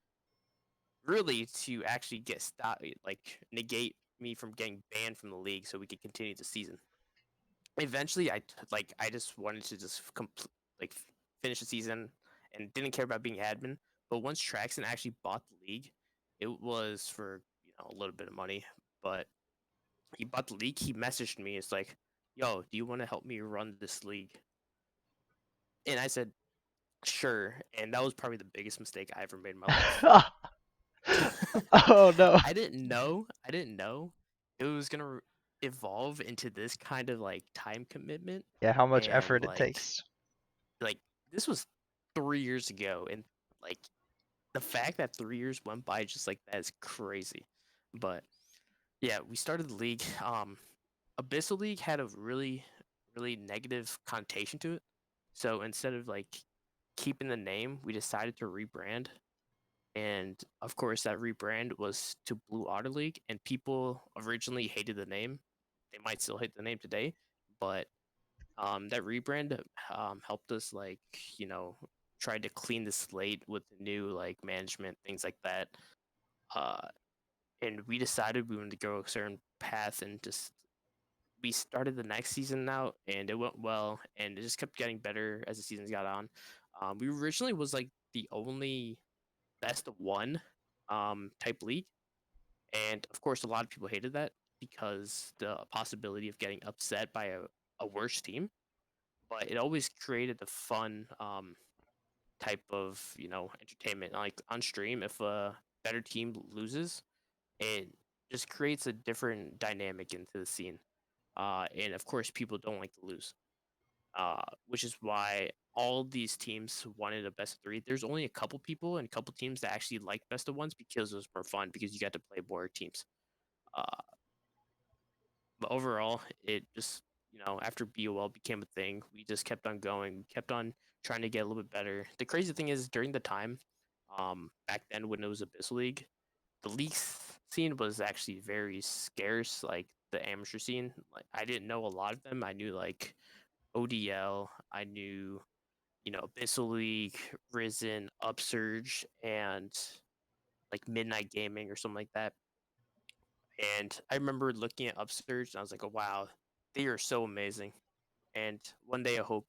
really to actually get like negate me from getting banned from the league so we could continue the season. Eventually, I just wanted to just like finish the season and didn't care about being admin. But once Traxon actually bought the league, it was for a little bit of money, but he bought the league. He messaged me. It's like, "Yo, do you want to help me run this league?" And I said, "Sure." And that was probably the biggest mistake I ever made in my life. Oh no. I didn't know. It was gonna evolve into this kind of like time commitment, Yeah, how much and effort it takes. like this was 3 years ago, and like the fact that 3 years went by just like that is crazy. But yeah, we started the league. Abyssal League had a really, really negative connotation to it. So instead of like keeping the name, we decided to rebrand. And of course, that rebrand was to Blue Otter League, and people originally hated the name. They might still hate the name today, but that rebrand helped us try to clean the slate with new like management, things like that. Uh, and we decided we wanted to go a certain path, and just we started the next season out, and it went well, and it just kept getting better as the seasons got on. We originally was like the only best of one type league, and of course a lot of people hated that because the possibility of getting upset by a worse team, but it always created a fun type of entertainment. Like on stream, if a better team loses, it just creates a different dynamic into the scene. And of course, people don't like to lose, which is why all these teams wanted a best of three. There's only a couple people and a couple teams that actually like best of ones because it was more fun because you got to play more teams. Uh, but overall, it just after BOL became a thing, we just kept on going, we kept on trying to get a little bit better. The crazy thing is during the time, back then when it was Abyss League, the league scene was actually very scarce. Like the amateur scene, like I didn't know a lot of them. I knew like ODL, I knew Abyssal League, Risen, Upsurge, and like Midnight Gaming or something like that. And I remember looking at Upsurge and I was like, oh wow, they are so amazing. And one day I hope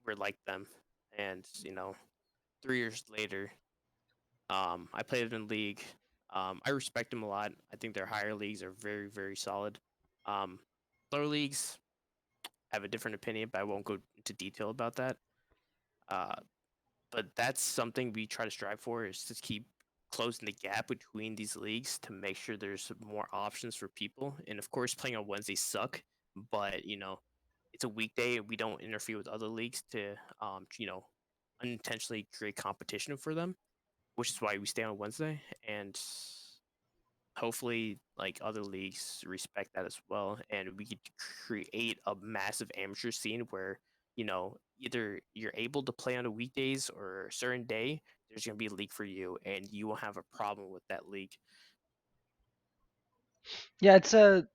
we're like them. And 3 years later, I played in league. I respect them a lot. I think their higher leagues are very, very solid. Um, Lower leagues, I have a different opinion, but I won't go into detail about that. Uh, But that's something we try to strive for, is to keep closing the gap between these leagues to make sure there's more options for people. And of course, playing on Wednesdays suck, but it's a weekday and we don't interfere with other leagues to unintentionally create competition for them, which is why we stay on Wednesday. And hopefully like other leagues respect that as well, and we could create a massive amateur scene where either you're able to play on a weekdays or a certain day, there's going to be a league for you and you won't have a problem with that league. Yeah, it's a.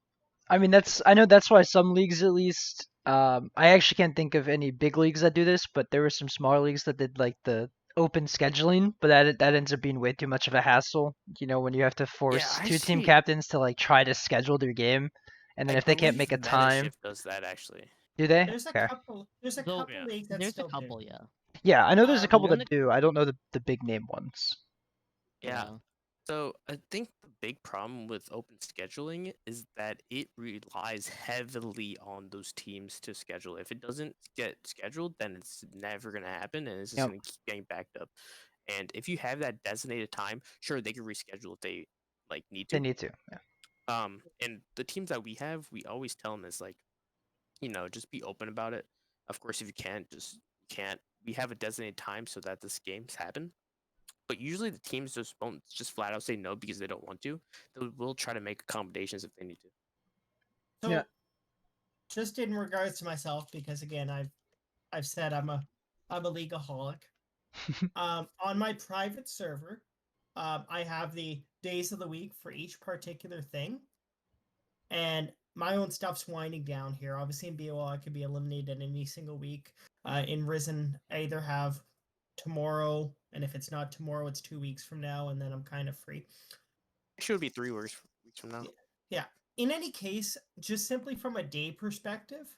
I mean, I know that's why some leagues at least. I actually can't think of any big leagues that do this, but there were some smaller leagues that did like the open scheduling, but that ends up being way too much of a hassle. When you have to Yeah, force I two team see. captains to like try to schedule their game, and then I if they can't believe make a time, Metashift does that actually. do they? There's a Okay. couple. There's a Though couple Yeah. leagues that there's a still do. couple, yeah. Yeah, I know there's a couple The that only do. I don't know the big name ones. Yeah. yeah. So I think the big problem with open scheduling is that it relies heavily on those teams to schedule. If it doesn't get scheduled, then it's never going to happen, and it's just Yep. going to keep getting backed up. And if you have that designated time, sure, they can reschedule if they need They to. need to. Yeah. And the teams that we have, we always tell them is just be open about it. Of course, if you can't, just can't. We have a designated time so that this games happen. But usually the teams just won't just flat out say no because they don't want to. They will try to make accommodations if they need to. So, Yeah. just in regards to myself, because again, I've said I'm a leagueaholic. On my private server, I have the days of the week for each particular thing, and my own stuff's winding down here. Obviously, in BOL, I could be eliminated any single week. In Risen, I either have tomorrow, and if it's not tomorrow, it's 2 weeks from now, and then I'm kind of free. Actually, it would be 3 weeks from now. Yeah. In any case, just simply from a day perspective,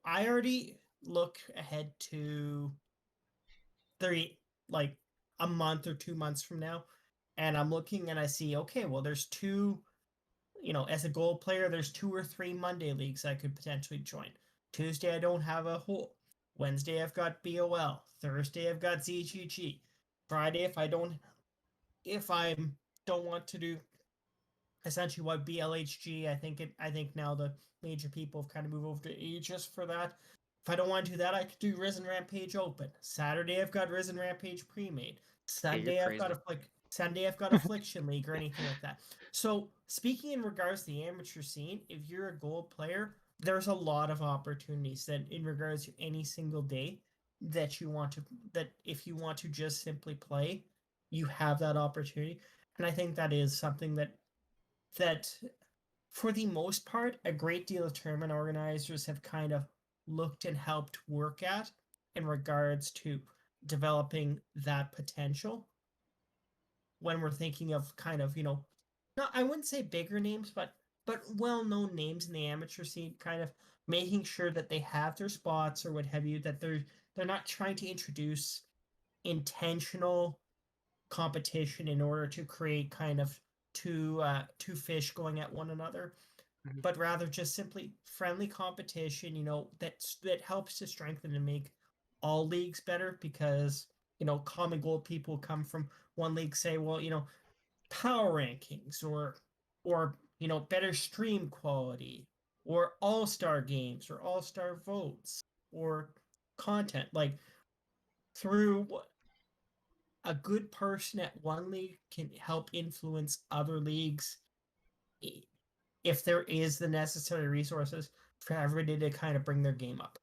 I already look ahead to like a month or 2 months from now, and I'm looking and I see, okay, well, there's two, as a gold player, there's 2 or 3 Monday leagues I could potentially join. Tuesday, I don't have a hole. Wednesday, I've got BOL. Thursday, I've got ZGG. Friday, if I don't want to do essentially what BLHG, I think now the major people have kind of moved over to Aegis for that. If I don't want to do that, I could do Risen Rampage Open. Saturday I've got Risen Rampage pre-made. Sunday I've got Affliction League or anything like that. So speaking in regards to the amateur scene, if you're a gold player, there's a lot of opportunities that in regards to any single day that if you want to just simply play, you have that opportunity. And I think that is something that for the most part, a great deal of tournament organizers have kind of looked and helped work at in regards to developing that potential. When we're thinking of kind of, not, I wouldn't say bigger names, but well-known names in the amateur scene, kind of making sure that they have their spots or what have you, that they're not trying to introduce intentional competition in order to create kind of two fish going at one another, but rather just simply friendly competition. That helps to strengthen and make all leagues better, because common gold people come from one league say, well, power rankings or better stream quality or all-star games or all-star votes or content, like through a good person at one league can help influence other leagues if there is the necessary resources for everybody to kind of bring their game up.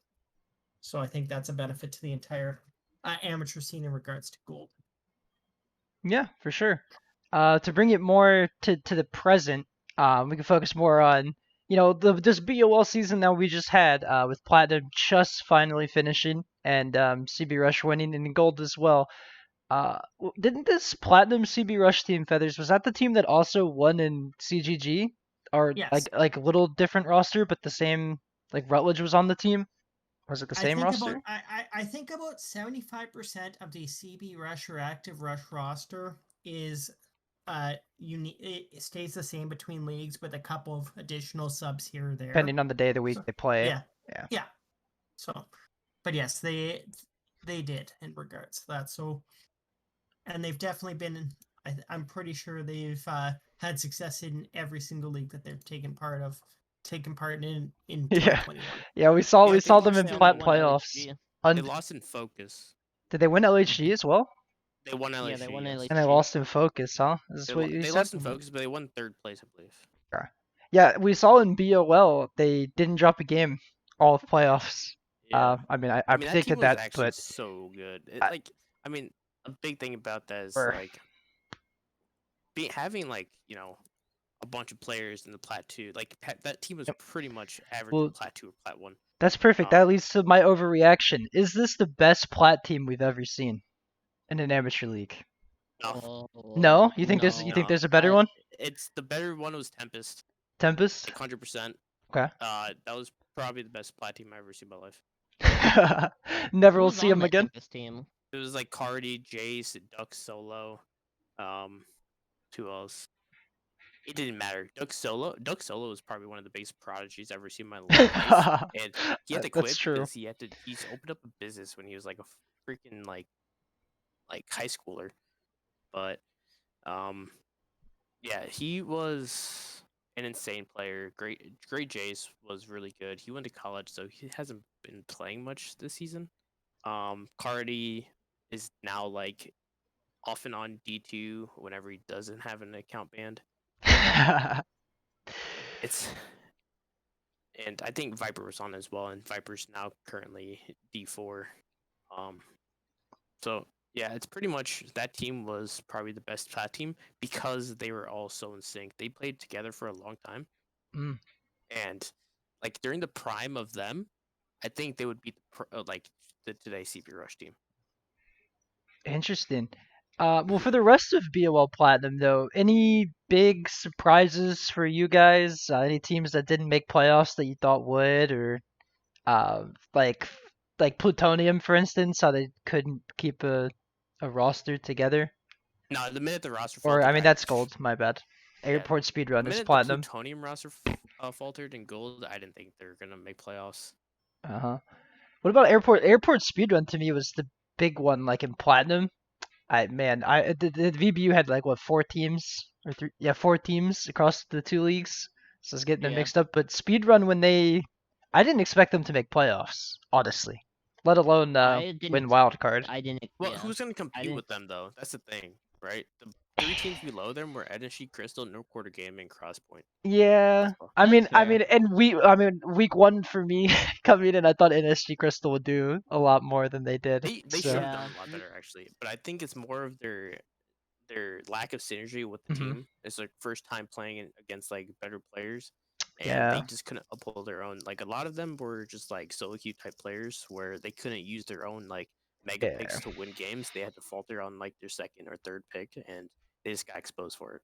So I think that's a benefit to the entire amateur scene in regards to gold. Yeah, for sure. To bring it more to the present, we can focus more on this BOL season that we just had, with Platinum just finally finishing and CB Rush winning in gold as well. Didn't this Platinum CB Rush team Feathers, was that the team that also won in CGG, or Yes. like a little different roster but the same, like Rutledge was on the team? Was it the same roster? I think about 75% of the CB Rush or active Rush roster is unique. It stays the same between leagues with a couple of additional subs here or there. Depending on the day of the week So, they play. yeah. Yeah. Yeah. So, but yes, they did in regards to that. So, and they've definitely been. I'm pretty sure they've had success in every single league that they've taken part in Yeah, 2021. yeah. We saw Yeah, we they saw them lost in They in only plat won playoffs. LHG. they lost in Focus. Did they win LHG as well? They won Yeah, they LHG, won yes. And they LHG. lost in focus, huh? Is this what you They said? lost in Focus, but they won third place, I believe. Okay. Yeah, we saw in BOL they didn't drop a game all of playoffs. Yeah. I mean, I I mean, that team predicted was that, actually but so good. I, I mean, a big thing about that is Or- like having like a bunch of players in the Plat 2. Like that team was Yep. pretty much average Well, in Plat 2 or Plat 1. that's perfect. That leads to my overreaction. Is this the best plat team we've ever seen in an amateur league? No, No, you think there's no. there's a better one? It's the better one was Tempest, Tempest. like 100%. Okay. That was probably the best Plat team I've ever seen in my life. Never Who will was see on him that again. Tempest team? It was like Cardi, Jace, Duck Solo. Who else? It didn't matter. Duck Solo was probably one of the biggest prodigies I've ever seen in my life. And he had to That's quit true. because he's opened up a business when he was like a freaking like high schooler. But yeah, he was an insane player. Great Jace was really good. He went to college, so he hasn't been playing much this season. Cardi is now like off and on D2 whenever he doesn't have an account banned. And I think Viper was on as well, and Viper's now currently D4. So yeah, it's pretty much that team was probably the best plat team because they were all so in sync. They played together for a long time, and like during the prime of them, I think they would beat the today CP Rush team. Interesting. Well, for the rest of BOL Platinum, though, any big surprises for you guys? Any teams that didn't make playoffs that you thought would, or uh, like like Plutonium, for instance, how they couldn't keep a roster together? No, the minute the roster Or faltered, I mean, that's gold. My bad. Airport the Speedrun is minute the Platinum. Plutonium roster faltered in gold, I didn't think they were gonna make playoffs. What about Airport? Airport Speedrun to me was the big one, like in Platinum. The VBU had like what 4 teams or 3? Yeah, 4 teams across the 2 leagues. So it's getting them Yeah. mixed up. But Speedrun I didn't expect them to make playoffs, honestly. Let alone I didn't win ex- wildcard. I didn't. Well, Yeah. who's gonna compete didn't- with them though? That's the thing, right? The 3 teams below them were Energy, Crystal, No Quarter Gaming, Crosspoint. Yeah, Well, I mean, fair. and week 1 for me coming in, I thought NSG Crystal would do a lot more than they did. They So, should have Yeah. done a lot better actually, but I think it's more of their lack of synergy with the Mhm. team. It's their first time playing against like better players, and Yeah. they just couldn't uphold their own. Like a lot of them were just like solo queue type players where they couldn't use their own like mega Yeah. picks to win games. They had to falter on like their second or third pick, and they just got exposed for it.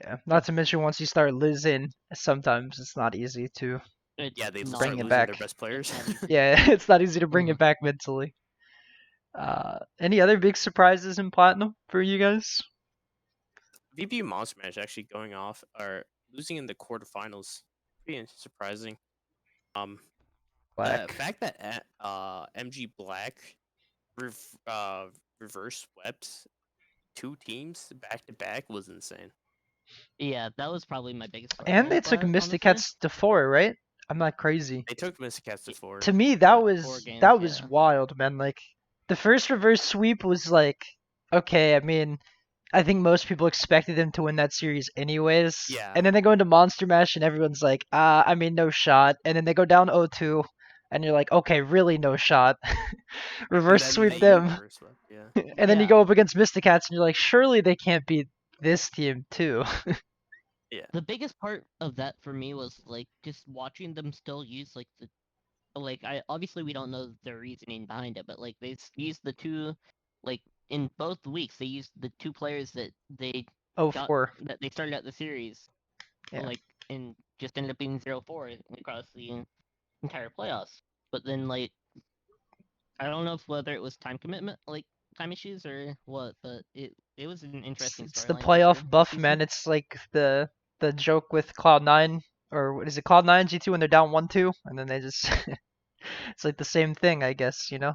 Yeah. Not to mention once you start losing, sometimes it's not easy to. It's Yeah, they not start Bring it losing back. their best players. not easy. Yeah, it's not easy to bring Mhm. it back mentally. Any other big surprises in Platinum for you guys? VBU Monster Mash actually going off or losing in the quarterfinals. Pretty surprising. The Black. fact that MG Black reverse swept 2 teams back to back was insane. Yeah, that was probably my biggest. And they surprise, took honestly. Mystic Cats to 4, right? I'm not crazy. They took Mystic Cats to 4. To me, that Yeah. was 4 that games, was yeah. wild, man. Like the first reverse sweep was like, okay. I mean, I think most people expected them to win that series anyways. Yeah. And then they go into Monster Mash and everyone's like, I mean, no shot. And then they go down 0-2, and you're like, okay, really no shot. Reverse And then sweep they them. reverse swept, yeah. And then you Yeah. go up against Mysticats and you're like, surely they can't beat this team too. The biggest part of that for me was like just watching them still use like I obviously we don't know the reasoning behind it, but like they used the 2 like in both weeks they used the 2 players that they got 0-4. that they started out the series Yeah. like and just ended up being 0-4 across the entire playoffs. But then like I don't know whether it was time commitment, like time issues or what, but it was an interesting It's the storyline for playoff sure this buff, season. man. It's like the joke with Cloud9, or what is it, Cloud9 G2 when they're down 1-2, and then they just it's like the same thing, I guess, you know?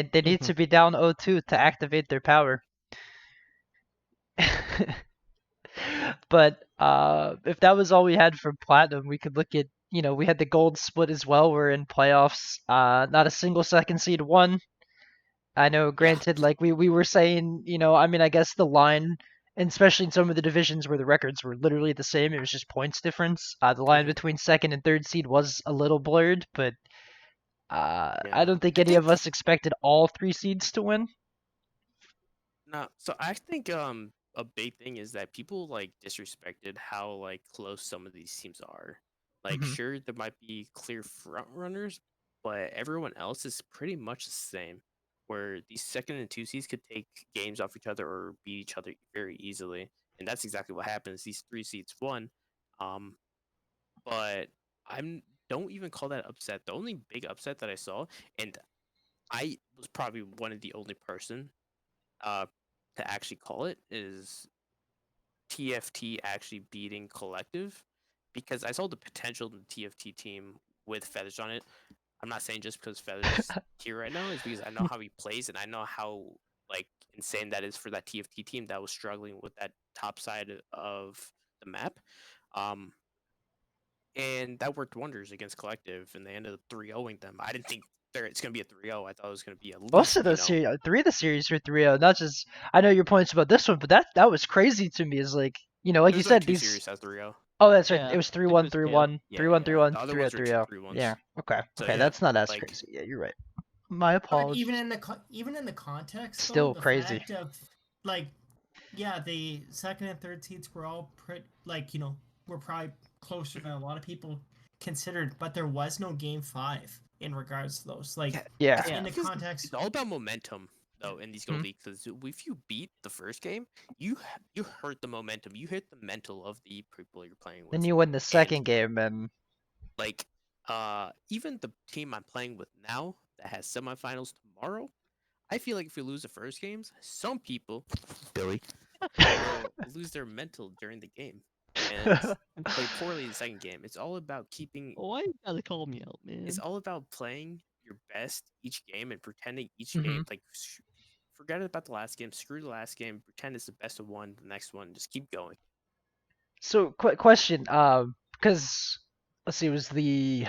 They need to be down 0-2 to activate their power. But if that was all we had for platinum, we could look at, we had the gold split as well. We're in playoffs. Not a single second seed won. I know, granted, like we were saying, I mean, I guess the line, and especially in some of the divisions where the records were literally the same, it was just points difference. The line between second and third seed was a little blurred, but I don't think any of us expected all 3 seeds to win. No, so I think a big thing is that people like disrespected how like close some of these teams are. Like, Mhm. sure, there might be clear front runners, but everyone else is pretty much the same. Where these second and 2 seeds could take games off each other or beat each other very easily, and that's exactly what happens. These 3 seeds won, um, but I'm don't even call that upset. The only big upset that I saw, and I was probably one of the only person uh, to actually call it, is TFT actually beating Collective, because I saw the potential in the TFT team with Feathers on it. I'm not saying just because Feathers is here right now, it's because I know how he plays and I know how like insane that is for that TFT team that was struggling with that top side of the map. And that worked wonders against Collective, and they ended up 3-0ing them. I didn't think it's going to be a 3-0. I thought it was going to be at Most least, of those series, 3 of the series were 3-0. Not just, I know your points about this one, but that was crazy to me. Is like, like you there's only said, 2 these. series at 3-0. Oh, that's right. Yeah, It was I think it 3-1, was 2. 3-1, Yeah, 3-1, yeah. 3-1, The other 3-0, ones were 3-0. 3-1s. Yeah. Okay. So, Okay. yeah, That's not as like, crazy. Yeah, you're right. My But apologies. even in the context, Still though, the crazy. fact of like, yeah, the second and third seeds were all pretty, like, were probably closer than a lot of people considered, but there was no game 5 in regards to those. Like, Yeah. in the because context, it's all about momentum, though, in these gold leagues. Because if you beat the first game, you hurt the momentum. You hit the mental of the people you're playing with. Then you win the second game, and like, even the team I'm playing with now that has semifinals tomorrow, I feel like if we lose the first games, some people, Billy, will lose their mental during the game and play poorly in the second game. It's all about keeping. Why you gotta call me out, man? It's all about playing your best each game and pretending each Mhm. game, like, forget about the last game, screw the last game, pretend it's the best of one, the next one, just keep going. so question, because let's see, it was the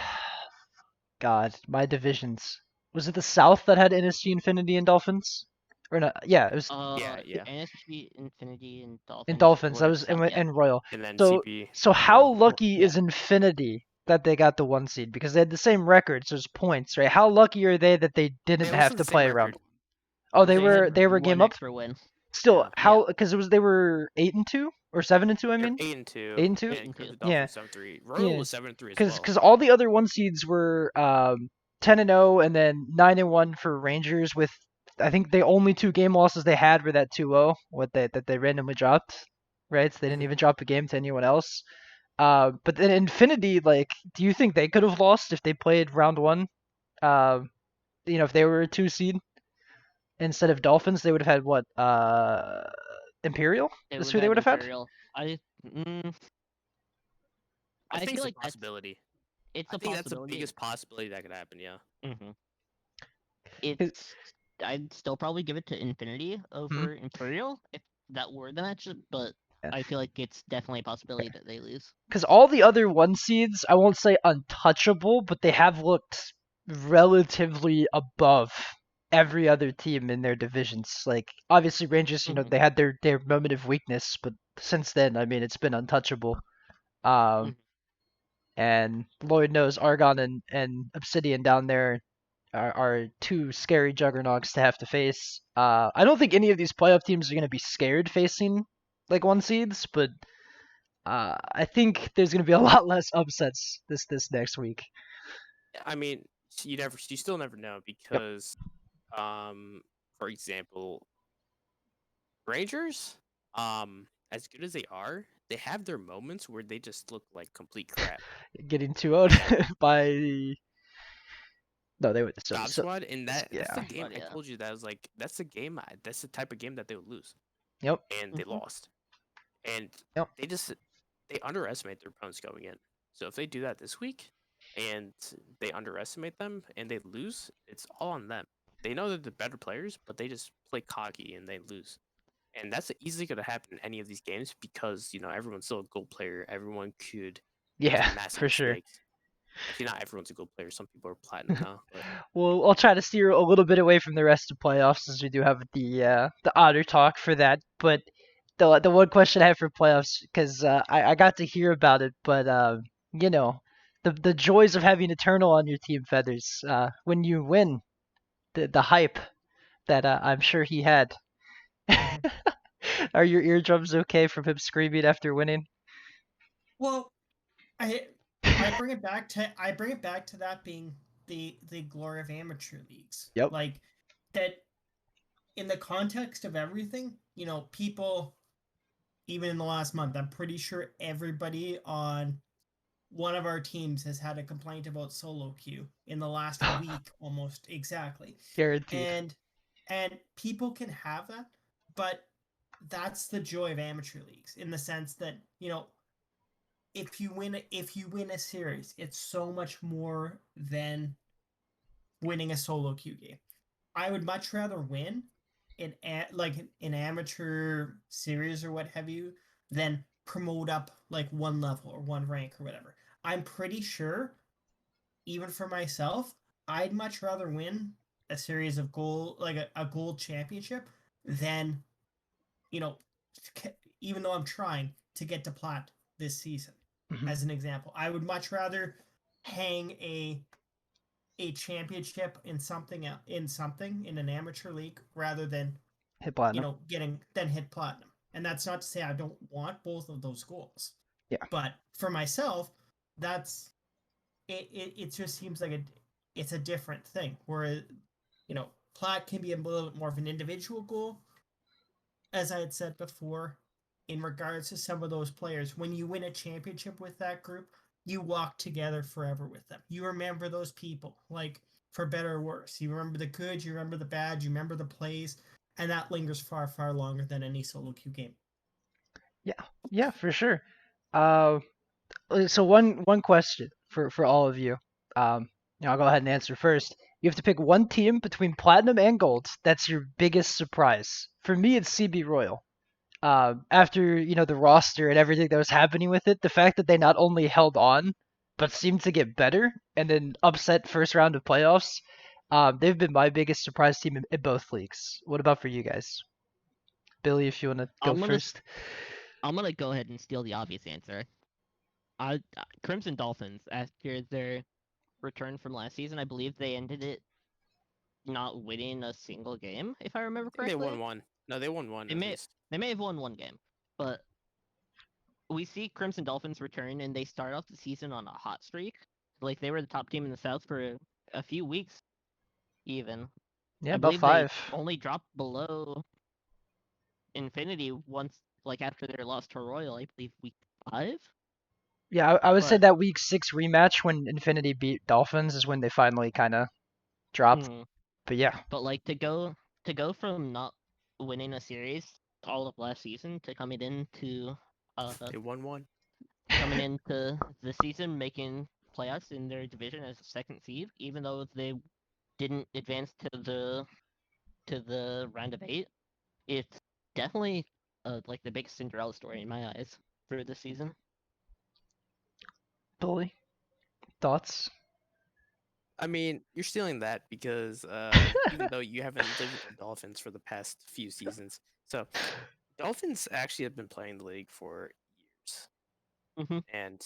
God, my divisions. Was it the South that had NSG, Infinity, and Dolphins? Or not? Yeah, it was Yeah. NSG, Infinity, and Dolphins. in Dolphins. That were was South, yeah. and Royal. And then So CP. so how Royal. lucky Yeah. is Infinity that they got the 1 seed, because they had the same records, there's points, right? How lucky are they that they didn't They also have had to the same play around? record. Oh, they They were had they were one game up. extra win. Still, Yeah. how? Because they were 8-2 or 7-2. I They're mean, 8-2. 8-2? Yeah, 8-2. the Yeah. Dolphins 7-3. Royal Yeah. was 7-3 as well. Because all the other 1 seeds were 10-0 and then 9-1 for Rangers, with I think the only 2 game losses they had were that 2-0 that they randomly dropped, right? So they didn't even drop a game to anyone else. But then Infinity, like, do you think they could have lost if they played round 1? If they were a 2 seed instead of Dolphins, they would have had what? Imperial? They That's would who they would have had? Imperial. I I think feel it's like a possibility. it's I a think that's the possibility. biggest possibility that could happen, yeah. Mm-hmm. I'd still probably give it to Infinity over Imperial if that were the match, but Yeah. I feel like it's definitely a possibility that they lose. Because all the other 1 seeds, I won't say untouchable, but they have looked relatively above every other team in their divisions. Like, obviously Rangers, they had their moment of weakness, but since then, I mean, it's been untouchable. And Lloyd knows Argon and Obsidian down there are 2 scary juggernauts to have to face. I don't think any of these playoff teams are going to be scared facing like 1 seeds, but I think there's going to be a lot less upsets this next week. I mean, you still never know, because, for example, Rangers, as good as they are, they have their moments where they just look like complete crap. Getting 2-0 by no, they would Top squad, and that's the game Yeah. I told you that was like that's the type of game that they would lose. Yep. And they lost. And Yep. they underestimate their opponents going in. So if they do that this week and they underestimate them and they lose, it's all on them. they know they're the better players, but they just play cocky and they lose. And that's easily going to happen in any of these games because everyone's still a gold player. Everyone could make Yeah, massive for sure. mistakes. Actually, not everyone's a gold player. Some people are platinum now, but Well, I'll try to steer a little bit away from the rest of playoffs since we do have the Otter talk for that. But the one question I have for playoffs, because I got to hear about it, but you know, the joys of having Eternal on your team, Feathers. When you win, the hype that I'm sure he had. Are your eardrums okay from him screaming after winning? Well, I bring it back to that being the glory of amateur leagues. Yep. Like that in the context of everything, people even in the last month, I'm pretty sure everybody on one of our teams has had a complaint about solo queue in the last week almost exactly. Guaranteed. And people can have that, but that's the joy of amateur leagues in the sense that, if you win a series, it's so much more than winning a solo queue game. I would much rather win an amateur series or what have you than promote up like one level or one rank or whatever. I'm pretty sure, even for myself, I'd much rather win a series of gold, like a gold championship, than, you know, even though I'm trying to get to plat this season, Mhm. as an example. I would much rather hang a championship in something in an amateur league rather than Hit platinum. hit platinum. And that's not to say I don't want both of those goals. Yeah. But for myself, that's it just seems like it's a different thing. Where plat can be a little bit more of an individual goal, as I had said before, in regards to some of those players. When you win a championship with that group, you walk together forever with them. You remember those people, like, for better or worse. You remember the good, you remember the bad, you remember the plays, and that lingers far, far longer than any solo queue game. Yeah, for sure. Uh, so one question for all of you. I'll go ahead and answer first. You have to pick one team between platinum and gold. That's your biggest surprise. For me, it's CB Royal. After the roster and everything that was happening with it, the fact that they not only held on but seemed to get better and then upset first round of playoffs. They've been my biggest surprise team in both leagues. What about for you guys? Billy, if you want to go I'm gonna first. I'm gonna go ahead and steal the obvious answer. Crimson Dolphins, after their return from last season, I believe they ended it not winning a single game, if I remember I think they correctly. won one. No, they won one They at may least. they may have won one game, but we see Crimson Dolphins return and they start off the season on a hot streak. Like they were the top team in the South for a few weeks, even. Yeah, I about believe they 5. only dropped below Infinity once, like after their loss to Royal, I believe week 5. Yeah, I would say But that week 6 rematch when Infinity beat Dolphins is when they finally kind of dropped. But yeah, but like to go from not winning a series all of last season to uh They won one. coming into the season making playoffs in their division as a second seed, even though they didn't advance to the round of 8. It's definitely like the biggest Cinderella story in my eyes for this season. Billy, thoughts? I mean, you're stealing that because even though you haven't lived with the Dolphins for the past few seasons, so Dolphins actually have been playing the league for years, Mhm. and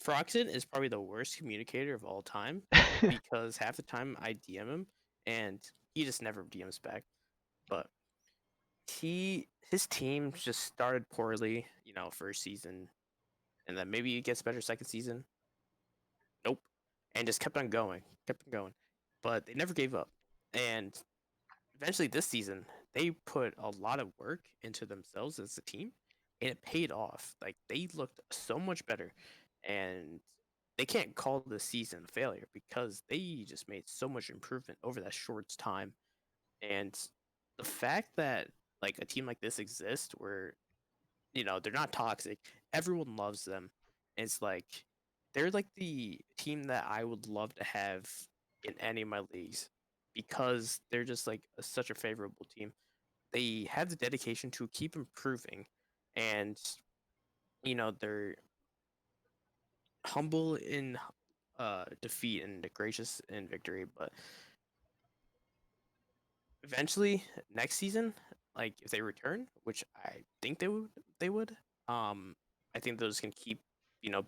Froxton is probably the worst communicator of all time because half the time I DM him and he just never DMs back. But his team just started poorly, first season, and then maybe it gets better second season. Nope, and just kept on going, but they never gave up. And eventually, this season, they put a lot of work into themselves as a team, and it paid off. Like they looked so much better, and they can't call this season a failure because they just made so much improvement over that short time. And the fact that like a team like this exists, where they're not toxic, everyone loves them. It's like they're like the team that I would love to have in any of my leagues. because they're just like such a favorable team. They have the dedication to keep improving, and they're humble in defeat and gracious in victory. But eventually, next season, like if they return, which I think they would. I think those can keep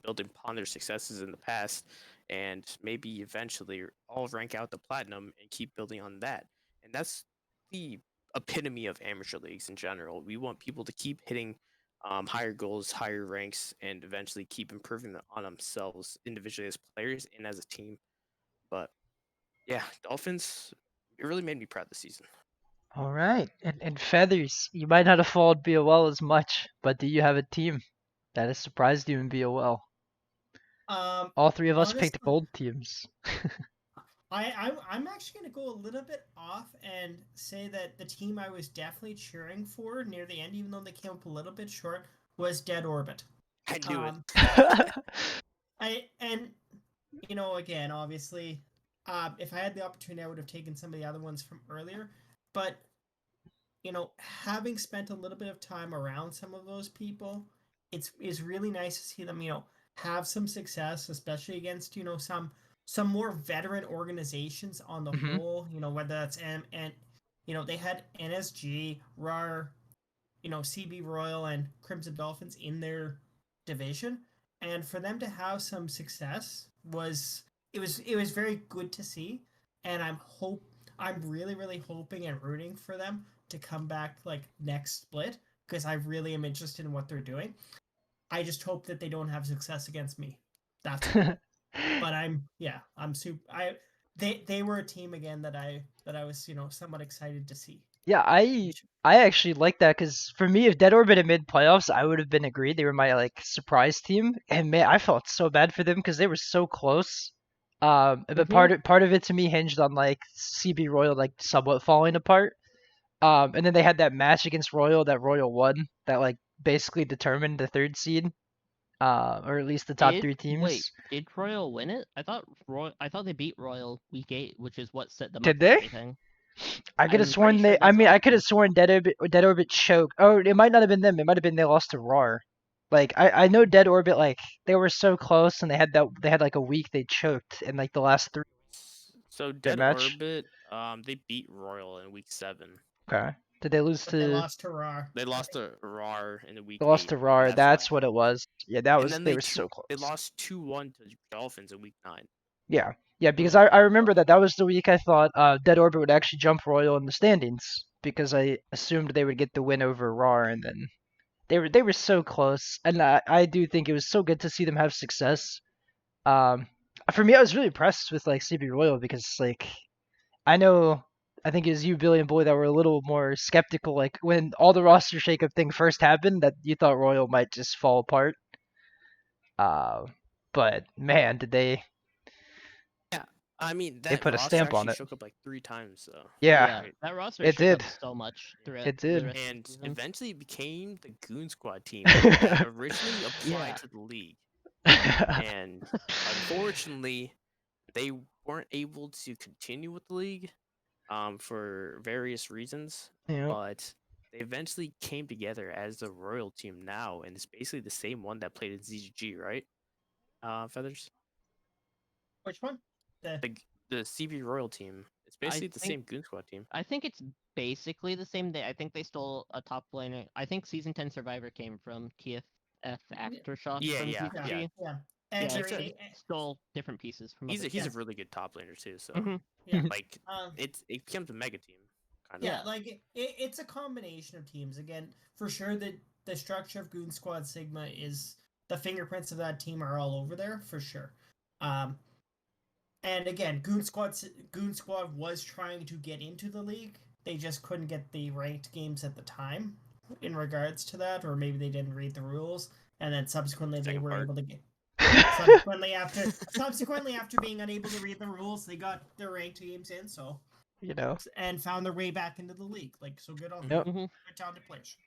building upon their successes in the past, and maybe eventually all rank out the platinum and keep building on that. And that's the epitome of amateur leagues in general. We want people to keep hitting higher goals, higher ranks, and eventually keep improving on themselves individually as players and as a team. But yeah, Dolphins, it really made me proud this season. All right. And Feathers, you might not have followed BOL as much, but do you have a team that has surprised you in BOL? All three of us picked Honestly, bold teams. I'm actually going to go a little bit off and say that the team I was definitely cheering for near the end, even though they came up a little bit short, was Dead Orbit. I knew it. And again, obviously, if I had the opportunity, I would have taken some of the other ones from earlier. But having spent a little bit of time around some of those people, it's really nice to see them, have some success, especially against some more veteran organizations on the Mhm. whole. Whether that's and they had NSG, RAR, CB Royal, and Crimson Dolphins in their division, and for them to have some success was very good to see. And I'm really hoping and rooting for them to come back like next split, because I really am interested in what they're doing. I just hope that they don't have success against me. That's all. But I'm super. They were a team again that I was somewhat excited to see. Yeah, I actually like that because for me, if Dead Orbit had made playoffs, I would have been agreed. They were my like surprise team, and man, I felt so bad for them because they were so close. But part of it to me hinged on like CB Royal like somewhat falling apart. And then they had that match against Royal that Royal won that like basically determined the third seed, or at least the top three Wait, teams. did Royal win it? I thought they beat Royal week 8, which is what set them Did up they? for everything. I could have I'm sworn pretty sure they. I that's mean, what I could have happened. sworn Dead Orbit choked. Oh, it might not have been them. It might have been they lost to RAR. Like I know Dead Orbit like they were so close and they had like a week they choked in like the last three So their Dead match. Orbit, they beat Royal in week 7. Okay. Did they lose But they to? lost to RAR. They lost to RAR in the week They lost 8, to and RAR. that's why. That's what it was. Yeah, that And was. then They were so they close. lost 2-1 to Dolphins in week 9. Yeah. Yeah, because I remember that was the week I thought Dead Orbit would actually jump Royal in the standings because I assumed they would get the win over RAR and then they were so close and I do think it was so good to see them have success. Um, for me, I was really impressed with like CB Royal because like I think it was you, Billy and Boy, that were a little more skeptical. Like when all the roster shakeup thing first happened, that you thought Royal might just fall apart. Uh, but man, did Yeah, I mean they that put a roster stamp on actually it? shook up like 3 times, so Yeah, right. That roster it shook up did. so much throughout It the did. rest of And the season. eventually became the Goon Squad team that originally applied Yeah. to the league. And unfortunately, they weren't able to continue with the league for various reasons. Yeah. But they eventually came together as the Royal team now, and it's basically the same one that played in ZGG, right? Feathers? Which one? The CB Royal team. It's basically the same Goon Squad team. I think it's basically the same. I think they stole a top laner. I think Season 10 Survivor came from TFF Aftershock Yeah, from yeah, ZGG. yeah. Yeah. Yeah, And Keeps they stole different pieces from He's other a Yeah. really good top laner too. So Mhm. yeah. like it becomes a mega team. Kind of. Yeah, like it's a combination of teams. Again, for sure, the structure of Goon Squad Sigma is the fingerprints of that team are all over there for sure. And again, Goon Squad was trying to get into the league. They just couldn't get the ranked games at the time in regards to that, or maybe they didn't read the rules, and then subsequently they were able to get. Subsequently after being unable to read the rules, they got their ranked games in, so You know. and found their way back into the league. Like, so good on Yep. them. Mhm. Good talented players.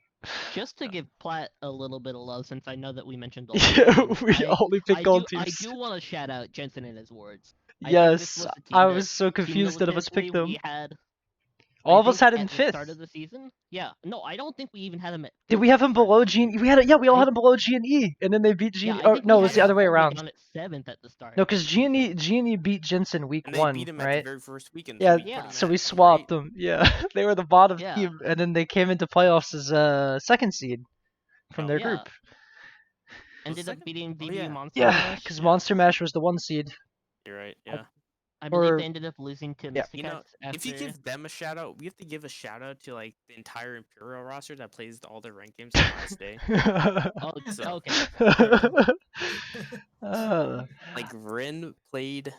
Just to give Platt a little bit of love, since I know that we mentioned all Yeah, teams, we only pick gold I teams. do want to shout out Jensen and his wards. I think this Yes, was the I team was so that confused none of us cumulatively picked them. we had. All I of us think had it in at the fifth. start of the season. Yeah. No, I don't think we even had them at. Did fifth we have at him the start of below the G? season. We had yeah, we all I had him below G and E, and then they beat G. Yeah, I Or think no, we it was had the them other way all the way around. down at 7th at the start. No, of because the season. G and E beat Jensen week And they one, beat him at the right? very first weekend. Yeah, So we put Yeah. him so at we number swapped 8. them. Yeah, they were the bottom Yeah. team, and then they came into playoffs as second seed from Oh, their Yeah. group. Ended up second? beating Oh, VB yeah. Monster Yeah, Mash. because Yeah. Monster Mash was the 1 seed. You're right. Yeah. I believe Or they ended up losing to yeah. You know, Mysticats after. if you give them a shout out, we have to give a shout out to like the entire Imperial roster that plays all their ranked games on the last day. Oh, So- okay. Uh, Like Rin played,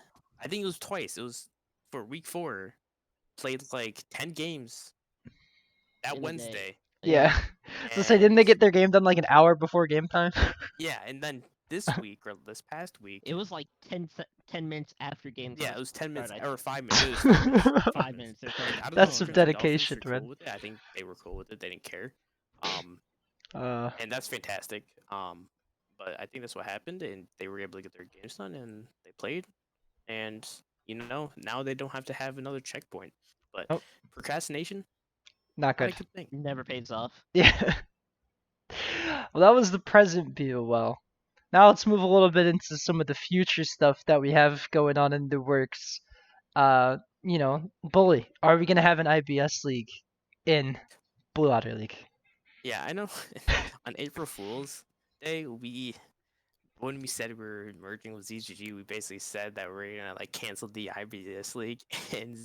I think it was twice. It was for week 4. Played like 10 games that In a day. Wednesday. yeah. So say, didn't they And- get their game done like an hour before game time? Yeah, and then this week or this past week, It was like 10 minutes after game yeah, time. it was 10 minutes Start, I or think. 5 minutes. It was 5 minutes. 5 minutes or Like, something. I don't That's know some if the Dolphins dedication, were man. cool with it. I think they were cool with it. They didn't care. And that's fantastic. But I think that's what happened, and they were able to get their games done, and they played, and now they don't have to have another checkpoint. But Oh. procrastination, Not not a good. good thing. Never pays off. Yeah. Well, that was the present BOL. Now let's move a little bit into some of the future stuff that we have going on in the works. Bully, are we gonna have an IBS league in Blue Otter League? Yeah, I know. On April Fool's Day, when we said we were merging with ZGG, we basically said that we're gonna like cancel the IBS league, and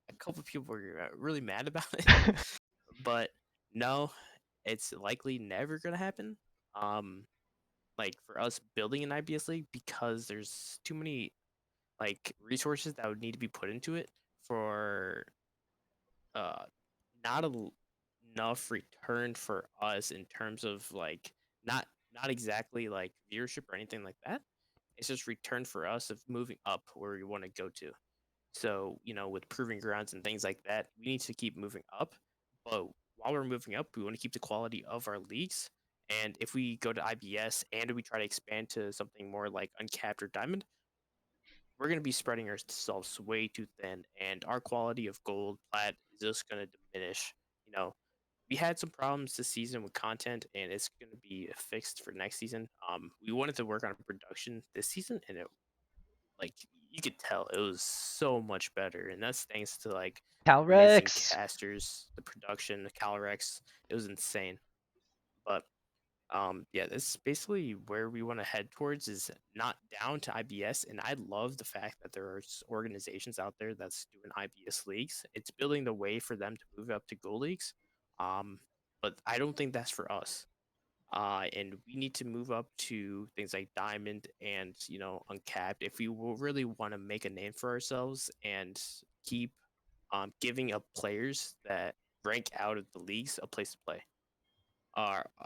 a couple people were really mad about it. But no, it's likely never gonna happen. Like for us building an IBS league, because there's too many like resources that would need to be put into it for uh not enough return for us in terms of like not exactly like viewership or anything like that. It's just return for us of moving up where we want to go to. So, with proving grounds and things like that, we need to keep moving up. But while we're moving up, we want to keep the quality of our leagues. And if we go to IBS and we try to expand to something more like Uncapped or Diamond, we're going to be spreading ourselves way too thin. And our quality of gold, plat is just going to diminish. We had some problems this season with content, and it's going to be fixed for next season. We wanted to work on production this season, and like you could tell it was so much better, and that's thanks to like amazing Calrex. casters, the production, the Calrex. It was insane. But yeah, this is basically where we want to head towards, is not down to IBS. And I love the fact that there are organizations out there that's doing IBS leagues. It's building the way for them to move up to Gold leagues. But I don't think that's for us. And we need to move up to things like Diamond and Uncapped if we will really want to make a name for ourselves and keep giving up players that rank out of the leagues a place to play.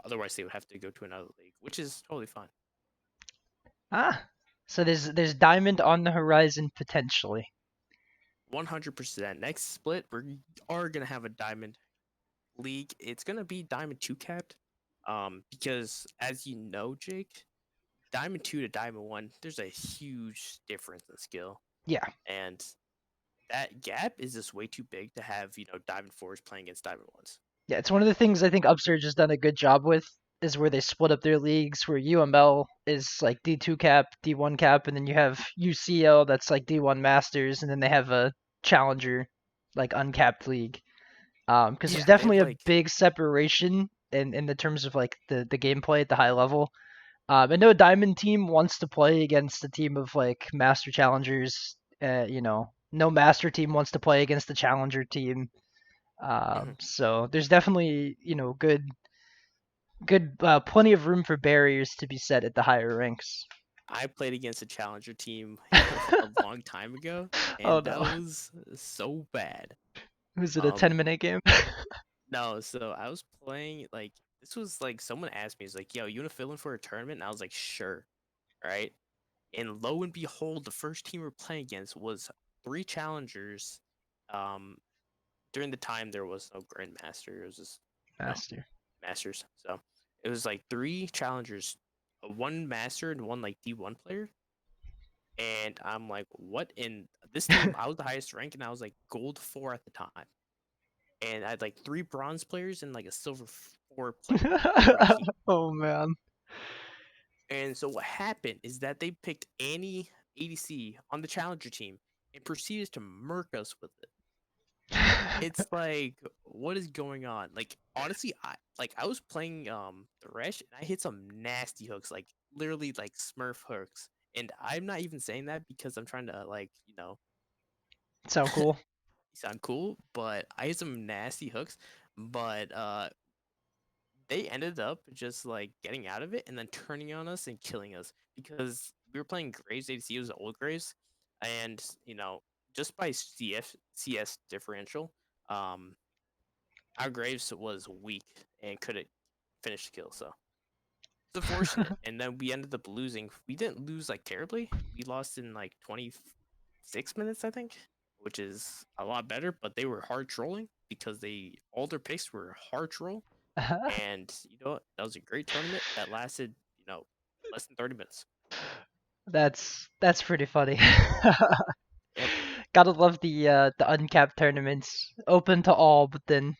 Otherwise, they would have to go to another league, which is totally fine. So there's Diamond on the horizon potentially. 100%. Next split, we are gonna have a Diamond league. It's gonna be Diamond 2 capped. Because as you know, Jake, Diamond 2 to Diamond 1, there's a huge difference in skill. Yeah. And that gap is just way too big to have, Diamond 4s playing against Diamond 1s. Yeah, it's one of the things I think Upsurge has done a good job with, is where they split up their leagues, where UML is like D2 cap, D1 cap, and then you have UCL that's like D1 Masters, and then they have a Challenger, like uncapped league. Because Yeah, there's they have, definitely a like- big separation in the terms of like the gameplay at the high level. I know a Diamond team wants to play against a team of like Master Challengers. No Master team wants to play against the Challenger team. So there's definitely good plenty of room for barriers to be set at the higher ranks. I played against a Challenger team a long time ago, and Oh, that no. was so bad. Was it a 10-minute game? No, so I was playing, like, this was like someone asked me, he's like, yo, you want to fill in for a tournament? And I was like, sure. Right. And lo and behold, the first team we were playing against was 3 challengers. During the time there was no Grandmaster, it was just Master. Masters. So it was like 3 challengers, 1 master and 1 like D1 player. And I'm like, what? In this team, I was the highest rank, and I was like gold 4 at the time. And I had like 3 bronze players and like a silver 4 player on my team. Oh man. And so what happened is that they picked Annie ADC on the challenger team and proceeded to murk us with it. It's like, what is going on? Like, honestly, I was playing Thresh and I hit some nasty hooks, like literally like Smurf hooks. And I'm not even saying that because I'm trying to like, So cool. sound cool, but I hit some nasty hooks. But they ended up just like getting out of it and then turning on us and killing us because we were playing Graves ADC, it was old Graves, and just by CS differential, um, our Graves was weak and couldn't finish the kill, so it's unfortunate. And then we ended up losing. We didn't lose like terribly. We lost in like 26 minutes, I think, which is a lot better. But they were hard trolling because all their picks were hard troll. And you know what? That was a great tournament that lasted, less than 30 minutes. That's pretty funny. Yep. Gotta love the uncapped tournaments, open to all, but then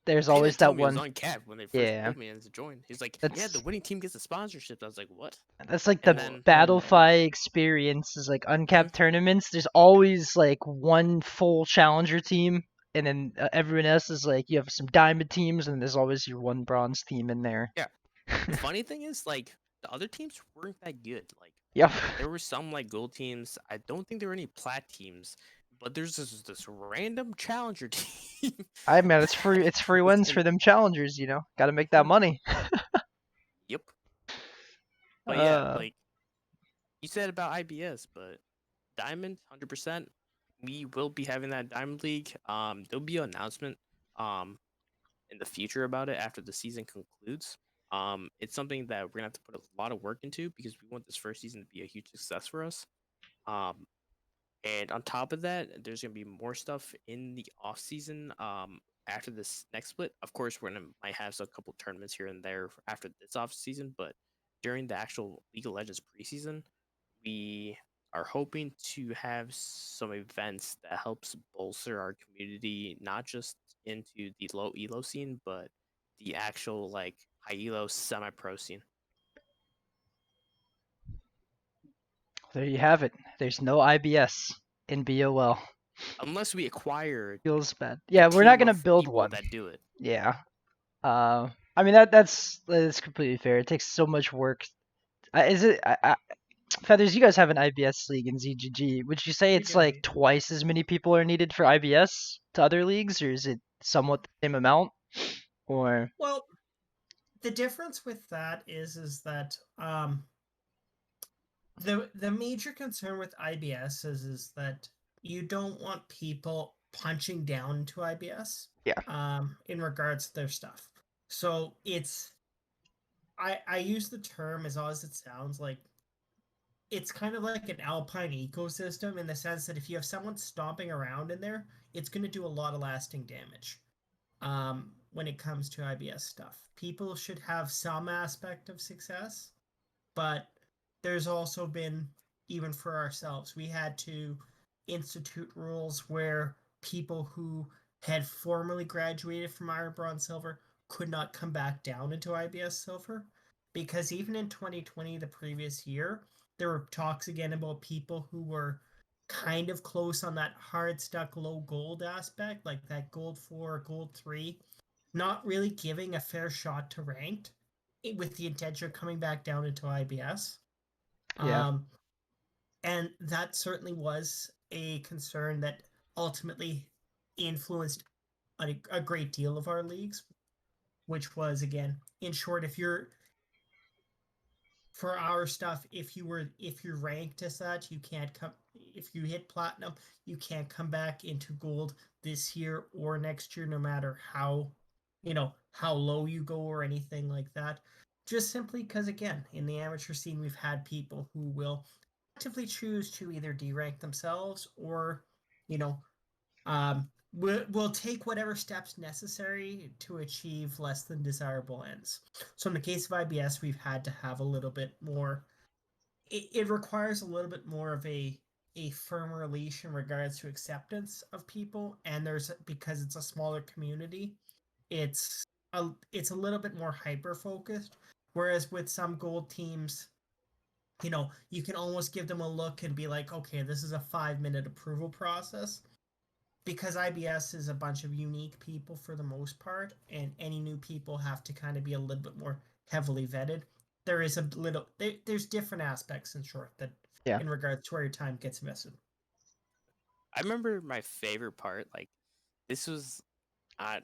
there's They always didn't tell that me it was one. uncapped when they first Yeah, pulled me in to join. He's like, yeah, the that's winning team gets a sponsorship. I was like, what? that's like And the then, Battlefy experience is like uncapped tournaments. There's always like one full challenger team, and then everyone else is like you have some diamond teams, and there's always your one bronze team in there. yeah. The funny thing is, like, the other teams weren't that good. Like, Yep. there were some like gold teams. I don't think there were any plat teams, but there's this random challenger team. I mean, it's free. It's free was wins in- for them challengers. Got to make that money. Yep. But yeah, Uh, like you said about IBS, but Diamond, 100%. We will be having that Diamond League. There'll be an announcement in the future about it after the season concludes. It's something that we're gonna have to put a lot of work into because we want this first season to be a huge success for us. Um, and on top of that, there's gonna be more stuff in the off season. After this next split, of course, we're gonna might have a couple tournaments here and there after this off season, but during the actual League of Legends preseason, we are hoping to have some events that helps bolster our community, not just into the low elo scene, but the actual like high elo semi pro scene. there you have it. There's no IBS in BOL. Unless we acquire Feels bad. a Yeah, we're not team gonna of build people one. that do it. Yeah. I mean that's completely fair. It takes so much work. Is it Feathers? You guys have an IBS league in ZGG. Would you say We it's do, like we- twice as many people are needed for IBS to other leagues, or is it somewhat the same amount? Or Well, the difference with that is that the major concern with IBS is that you don't want people punching down to IBS. Yeah. In regards to their stuff. So it's I use the term as odd as it sounds, like it's kind of like an alpine ecosystem in the sense that if you have someone stomping around in there, it's going to do a lot of lasting damage. When it comes to IBS stuff, people should have some aspect of success, but there's also been, even for ourselves, we had to institute rules where people who had formerly graduated from Iron, Bronze, Silver could not come back down into IBS Silver, because even in 2020, the previous year, there were talks again about people who were kind of close on that hard stuck low gold aspect, like that gold 4, gold 3, not really giving a fair shot to ranked with the intention of coming back down into IBS. Yeah. And that certainly was a concern that ultimately influenced a great deal of our leagues, which was, again, in short, if you're for our stuff, if you're ranked as such, you can't come. If you hit platinum, you can't come back into gold this year or next year, no matter how how low you go or anything like that. Just simply because, again, in the amateur scene, we've had people who will actively choose to either derank themselves or, you know, will take whatever steps necessary to achieve less than desirable ends. So in the case of IBS, we've had to have a little bit more it requires a little bit more of a firmer leash in regards to acceptance of people, and there's because it's a smaller community, it's a little bit more hyper focused. Whereas with some gold teams, you can almost give them a look and be like, okay, this is a 5-minute approval process. Because IBS is a bunch of unique people for the most part, and any new people have to kind of be a little bit more heavily vetted. There is a little, there's different aspects in short that, Yeah. in regards to where your time gets invested. I remember my favorite part. Like this was, I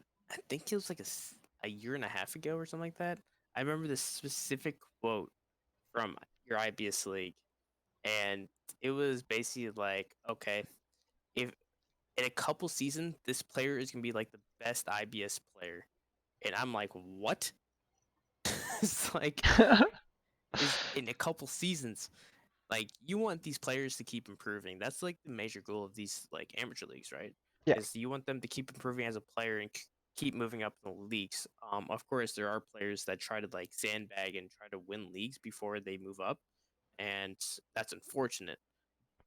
think it was like a year and a half ago or something like that. I remember this specific quote from your IBS league, and it was basically like, okay, if in a couple seasons this player is gonna be like the best IBS player, and I'm like, what? It's like is in a couple seasons. Like you want these players to keep improving. That's like the major goal of these like amateur leagues, right? Yeah. Is you want them to keep improving as a player and keep moving up in the leagues. Of course, there are players that try to like sandbag and try to win leagues before they move up, and that's unfortunate.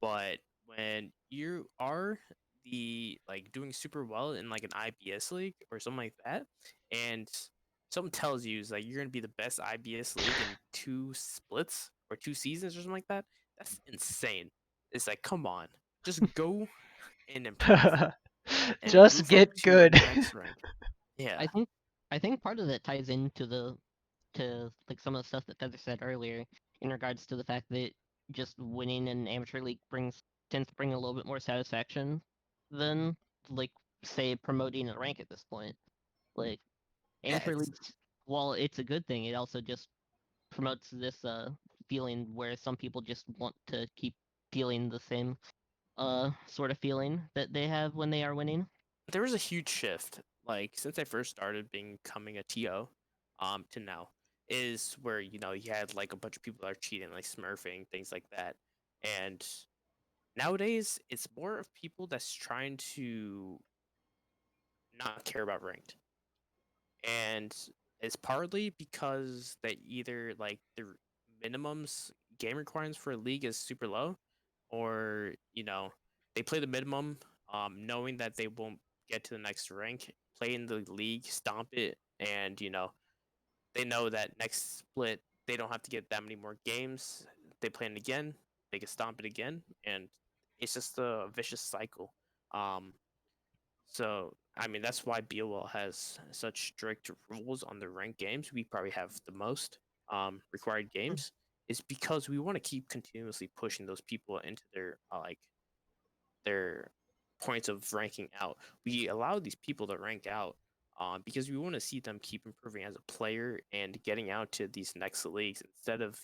But when you are the like doing super well in like an IBS league or something like that, and someone tells you is like you're gonna be the best IBS league in 2 splits or 2 seasons or something like that, that's insane. It's like, come on, just go and improve and Just move up get to good. the next rank. Yeah, I think part of that ties into like some of the stuff that Feather said earlier in regards to the fact that just winning an amateur league tends to bring a little bit more satisfaction than like say promoting a rank at this point. Like yeah, amateur leagues, while it's a good thing, it also just promotes this feeling where some people just want to keep feeling the same sort of feeling that they have when they are winning. there was a huge shift like since I first started becoming a TO to now is where you had like a bunch of people that are cheating like smurfing things like that, and nowadays it's more of people that's trying to not care about ranked, and it's partly because they either like the minimums game requirements for a league is super low, or they play the minimum knowing that they won't get to the next rank, play in the league, stomp it, and they know that next split they don't have to get that many more games. They play it again, they can stomp it again, and it's just a vicious cycle. um so, I mean, that's why BOL has such strict rules on the ranked games. We probably have the most required games. Is because we want to keep continuously pushing those people into their their points of ranking out. We allow these people to rank out because we want to see them keep improving as a player and getting out to these next leagues instead of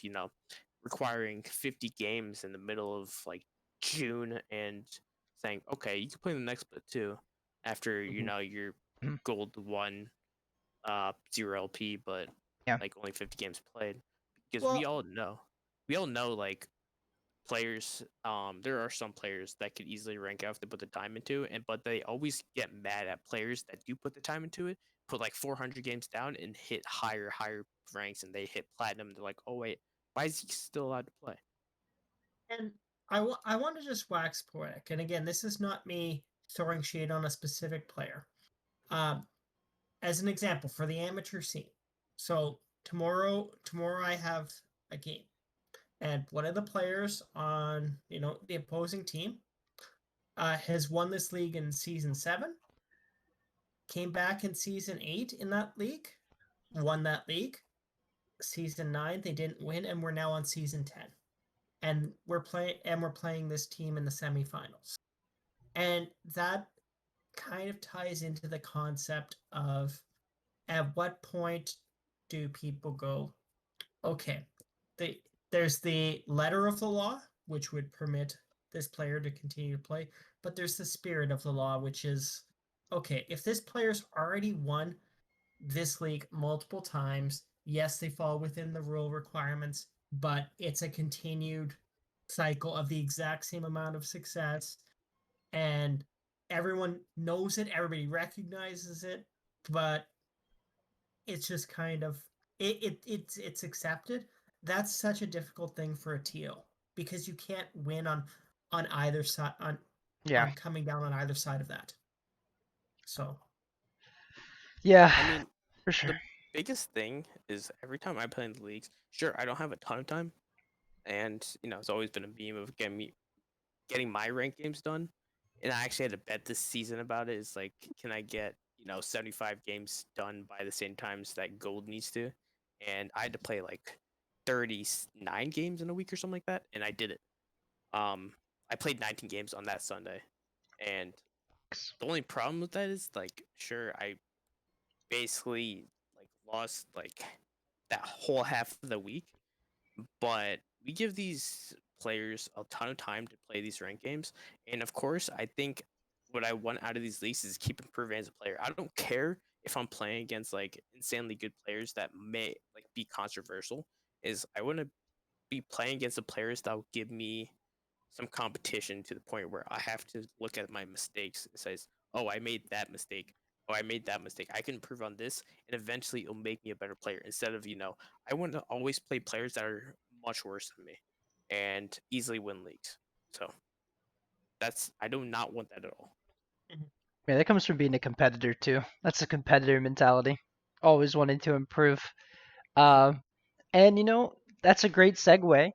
requiring 50 games in the middle of like June and saying, okay, you can play the next split too after your Mhm. gold 1 0 LP, but Yeah. like only 50 games played, because Well, we all know like players, there are some players that could easily rank out if they put the time into it, but they always get mad at players that do put the time into it, put like 400 games down and hit higher ranks, and they hit platinum. They're like, oh wait, why is he still allowed to play? and I want to just wax poetic. And again, this is not me throwing shade on a specific player. Um, as an example, for the amateur scene. So tomorrow I have a game, and one of the players on the opposing team has won this league in season 7, came back in season 8 in that league, won that league. Season 9 they didn't win, and we're now on season 10, and we're playing this team in the semifinals. And that kind of ties into the concept of, at what point do people go, okay, there's the letter of the law, which would permit this player to continue to play, but there's the spirit of the law, which is, okay, if this player's already won this league multiple times, yes, they fall within the rule requirements, but it's a continued cycle of the exact same amount of success, and everyone knows it, everybody recognizes it, but it's just kind of it's accepted. that's such a difficult thing for a TO because you can't win on either side Yeah. on coming down on either side of that. So Yeah, I mean, for sure. the biggest thing is every time I play in the leagues, sure, I don't have a ton of time, and it's always been a meme of getting my ranked games done. And I actually had to bet this season about it. Is like, can I get 75 games done by the same times that gold needs to? And I had to play like 39 games in a week or something like that, and I did it. I played 19 games on that Sunday, and the only problem with that is like, sure, I basically like lost like that whole half of the week, but we give these players a ton of time to play these ranked games. And of course, I think what I want out of these leagues is keep improving as a player. I don't care if I'm playing against like insanely good players that may like be controversial. Is I want to be playing against the players that will give me some competition to the point where I have to look at my mistakes and says, "Oh, I made that mistake. Oh, I made that mistake. I can improve on this, and eventually it'll make me a better player." Instead of I want to always play players that are much worse than me, and easily win leagues. So I do not want that at all. Yeah, that comes from being a competitor too. That's a competitor mentality. Always wanting to improve. Um, and that's a great segue.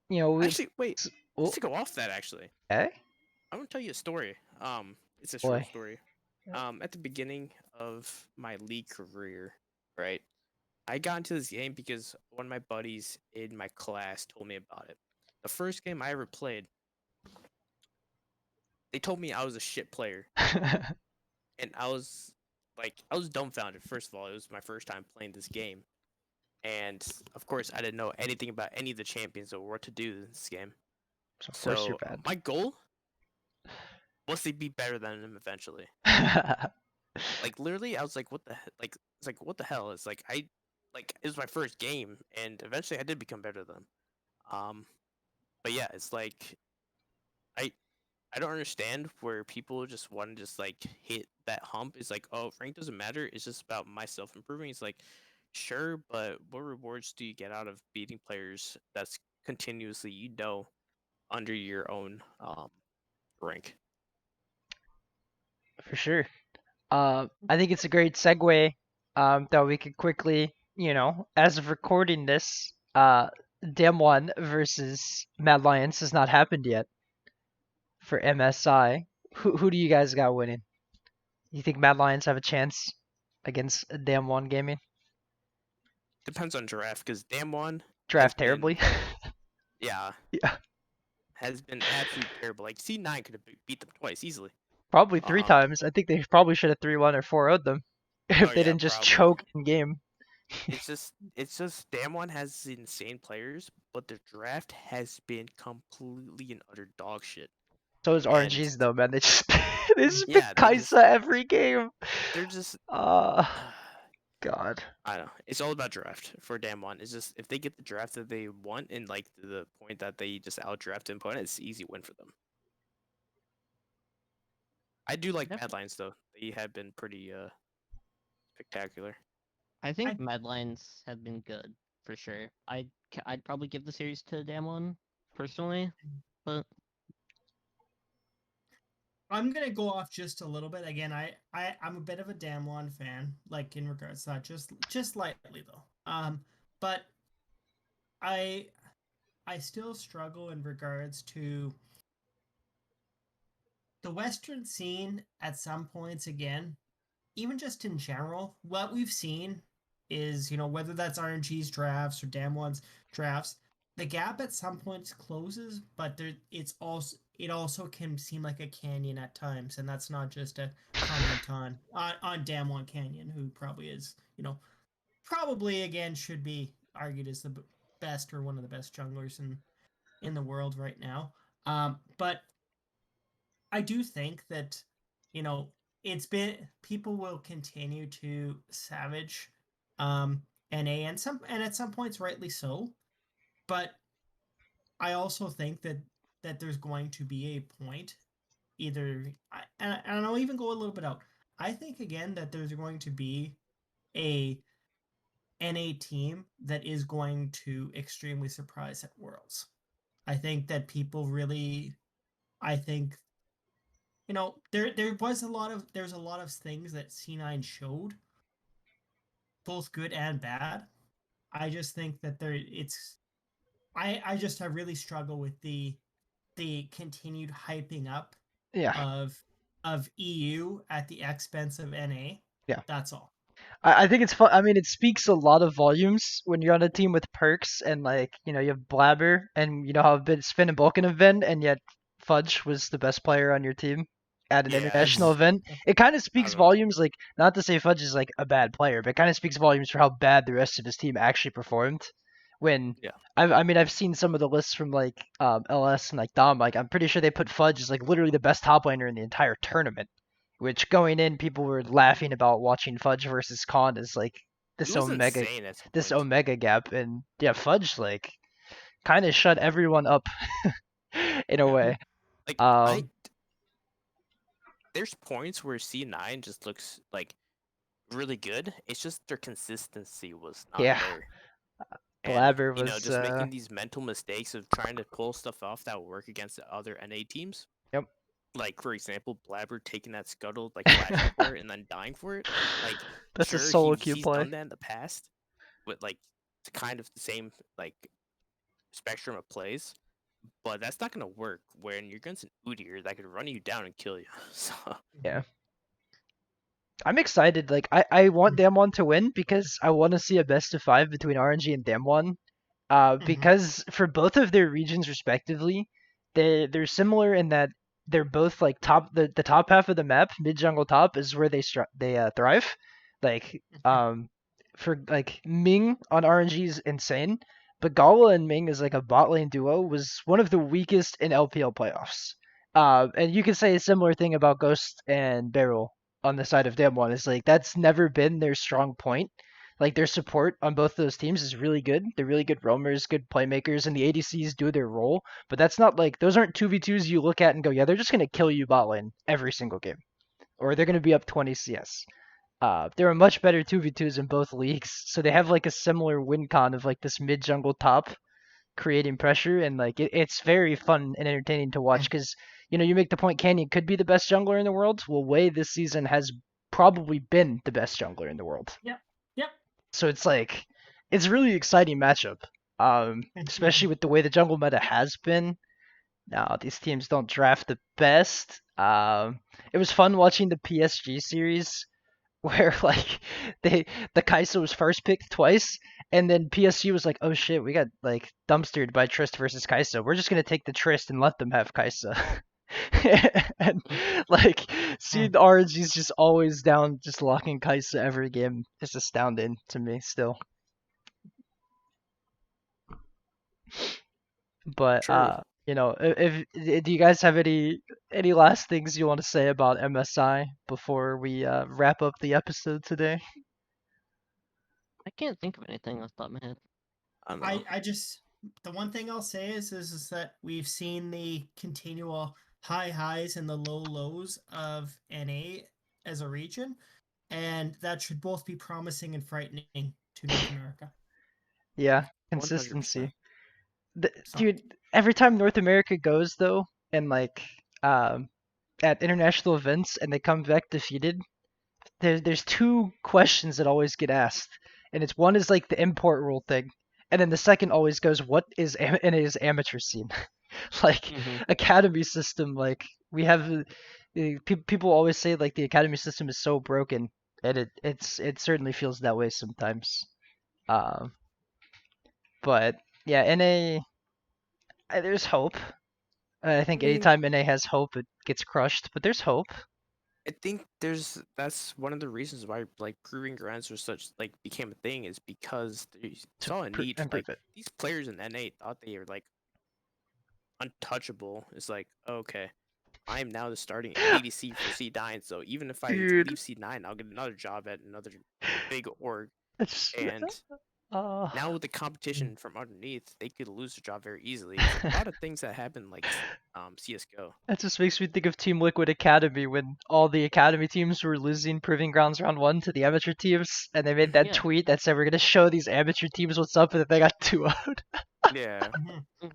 We Actually, wait, oh, just to go off that, actually, okay, I want to tell you a story. It's a short boy. story. At the beginning of my league career, right? I got into this game because one of my buddies in my class told me about it. The first game I ever played, they told me I was a shit player, and I was dumbfounded. First of all, it was my first time playing this game, and of course, I didn't know anything about any of the champions or what to do in this game. So of course you're So my goal was to be better than him eventually. bad. Like literally, I was like, "What the like?" It's like, "What the hell?" It's like it was my first game, and eventually I did become better than him. Um, but yeah, it's like I I don't understand where people just want to just like hit that hump. It's like, oh, rank doesn't matter. It's just about myself improving. It's like, sure, but what rewards do you get out of beating players that's continuously under your own rank? For sure. I think it's a great segue that we could quickly, as of recording this, Dem1 versus Mad Lions has not happened yet for MSI. Who do you guys got winning? You think Mad Lions have a chance against Dem1 Gaming? Depends on draft because Damwon has Draft been terribly. yeah Yeah, has been absolutely terrible. Like C9 could have beat them twice easily. probably three Um, times. I think they probably should have 3-1 or 4-0'd them if oh they yeah, didn't just probably. choke in game. It's just Damwon has insane players, but their draft has been completely and utter dog shit. So is And RNG's though, man. They just they just pick yeah, Kaisa every game. they're just Uh God. I don't know. It's all about draft for Damwon. It's just if they get the draft that they want and like to the point that they just outdraft an opponent, it's an easy win for them. I do like Def- Mad Lions though. They have been pretty spectacular. I think I- Mad Lions have been good for sure. I'd probably give the series to Damwon personally, but I'm gonna go off just a little bit. Again, I'm a bit of a Damwon fan, like in regards to that, just lightly though. But I I still struggle in regards to the Western scene at some points again, even just in general, what we've seen is, whether that's RNG's drafts or Damwon's drafts, the gap at some points closes, but it also can seem like a canyon at times, and that's not just a comment on Damwon Canyon, who probably is, probably again should be argued as the best or one of the best junglers in the world right now. But I do think that, you know, it's been people will continue to savage NA and at some points rightly so. But I also think that there's going to be a point and I'll even go a little bit out. I think again that there's going to be a NA team that is going to extremely surprise at Worlds. I think that people really, I think, there's a lot of things that C9 showed, both good and bad. I just think that I really struggle with the continued hyping up Yeah, of EU at the expense of NA. Yeah. That's all. I think it's fun. I mean, it speaks a lot of volumes when you're on a team with Perks and like you have Blabber and you know how Spin and Vulcan have been, and yet Fudge was the best player on your team at an Yeah, international it's- event. It kind of I speaks don't know. volumes. Like, not to say Fudge is like a bad player, but it kind of speaks volumes for how bad the rest of his team actually performed. When Yeah. I mean, I've seen some of the lists from like LS and like Dom. Like, I'm pretty sure they put Fudge as like literally the best top laner in the entire tournament. Which going in, people were laughing about watching Fudge versus Con as like He this was omega insane at some this point. omega gap, and yeah, Fudge like kind of shut everyone up in a Yeah. way. Like there's points where C9 just looks like really good. It's just their consistency was not Yeah, there. And Blabber was just making these mental mistakes of trying to pull stuff off that work against the other NA teams. Yep. Like for example, Blabber taking that scuttle, like flashing for it and then dying for it. Like that's a sure solo queue he's play. done that in the past, with like it's kind of the same like spectrum of plays. But that's not gonna work when you're against an Udyr that could run you down and kill you. So Yeah. I'm excited. Like I want Damwon to win because I want to see a best of 5 between RNG and Damwon. Because for both of their regions respectively, they're similar in that they're both like the top half of the map, mid jungle top is where they thrive. Like for like Ming on RNG is insane, but Gala and Ming is like a bot lane duo was one of the weakest in LPL playoffs. And you can say a similar thing about Ghost and Beryl on the side of Damwon. Is like that's never been their strong point. Like their support on both those teams is really good. They're really good roamers, good playmakers, and the ADCs do their role. But that's not like those aren't 2v2s you look at and go, yeah, they're just gonna kill you bot lane every single game, or they're gonna be up 20 CS. There are much better 2v2s in both leagues, so they have like a similar win con of like this mid jungle top creating pressure, and like it's very fun and entertaining to watch because you make the point Canyon could be the best jungler in the world. Well, Wei this season has probably been the best jungler in the world. Yep. So it's like it's a really exciting matchup. Especially with the way the jungle meta has been. Now these teams don't draft the best. It was fun watching the PSG series where like the Kai'Sa was first picked twice, and then PSG was like, oh shit, we got like dumpstered by Trist versus Kai'Sa. We're just gonna take the Trist and let them have Kai'Sa. And like seeing RNG's just always down, just locking Kai'Sa every game is astounding to me still. But True. if do you guys have any last things you want to say about MSI before we wrap up the episode today? I can't think of anything off the top of my head. I don't know. I just the one thing I'll say is that we've seen the continual high highs and the low lows of NA as a region, and that should both be promising and frightening to North America. Yeah, 100%. consistency. So- Dude, every time North America goes though, and like at international events, and they come back defeated, there's two questions that always get asked, and it's one is like the import rule thing, and then the second always goes, what is NA's amateur scene? Like Mhm. academy system, like we have people always say like the academy system is so broken, and it certainly feels that way sometimes. Um, but yeah, NA, there's hope. I think I mean, anytime NA has hope, it gets crushed, but there's hope. I think that's one of the reasons why like proving grounds were such like became a thing is because they saw a need. Improve Like it. these players in NA thought they were like untouchable. It's like okay, I am now the starting ADC for C9. So even if I Dude. leave C9, I'll get another job at another big org. It's And Now with the competition from underneath, they could lose their job very easily. It's a lot of things that happen, like CS:GO. That just makes me think of Team Liquid Academy when all the academy teams were losing Proving Grounds round 1 to the amateur teams, and they made that Yeah. tweet that said we're gonna show these amateur teams what's up, and then they got 2-0'd. Yeah, Mhm. and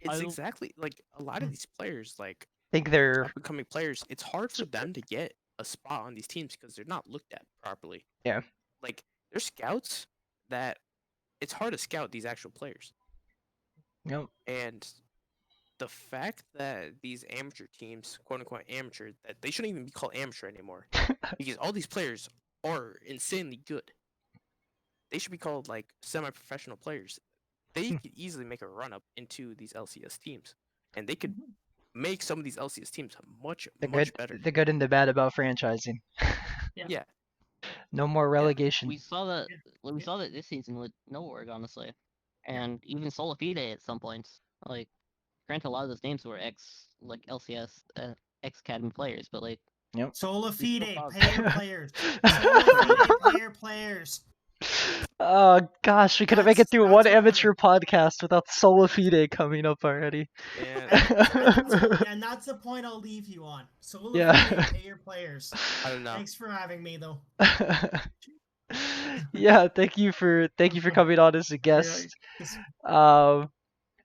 it's I- exactly like a lot of these players, like I think they're becoming players. It's hard for them to get a spot on these teams because they're not looked at properly. Yeah. Like there's scouts that it's hard to scout these actual players. Yep. And the fact that these amateur teams, quote unquote amateur, that they shouldn't even be called amateur anymore because all these players are insanely good. They should be called like semi-professional players. They could easily make a run up into these LCS teams, and they could make some of these LCS teams much the much good better. the good and the bad about franchising. Yeah, No more relegation. We saw that. We saw that this season with Noorg, honestly, and even Solafide at some points. Like, granted, a lot of those names were ex LCS ex Academy players, but like Sola We still Fide, saw- player players. Sola Fide, player players. Oh gosh, we couldn't make it That's- through that's one what amateur podcast without Sola Fide coming up already. and And that's the point I'll leave you on. Sola Yeah. Fide, player players. I don't know. Thanks for having me, though. Yeah, thank you for coming on as a guest. Just-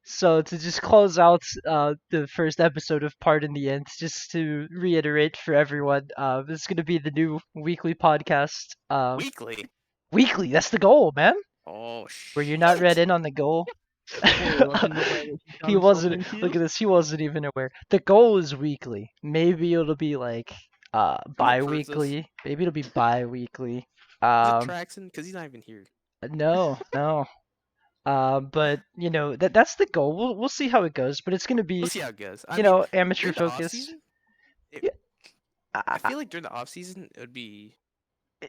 So to just close out the first episode of Pardon the Int, just to reiterate for everyone, this is gonna be the new weekly podcast. Weekly. Weekly, that's the goal, man. Oh Were you not read in on the goal? He wasn't. Look at this. He wasn't even aware. The goal is weekly. Maybe it'll be like approves this? bi-weekly. Maybe it'll be bi-weekly. Is it Um, Traxon? Because he's not even here. no. But you know that's the goal. We'll see how it goes. But it's gonna be We'll see how it goes. I you mean, know amateur during the focus. off-season, Yeah. I feel like during the off season it would be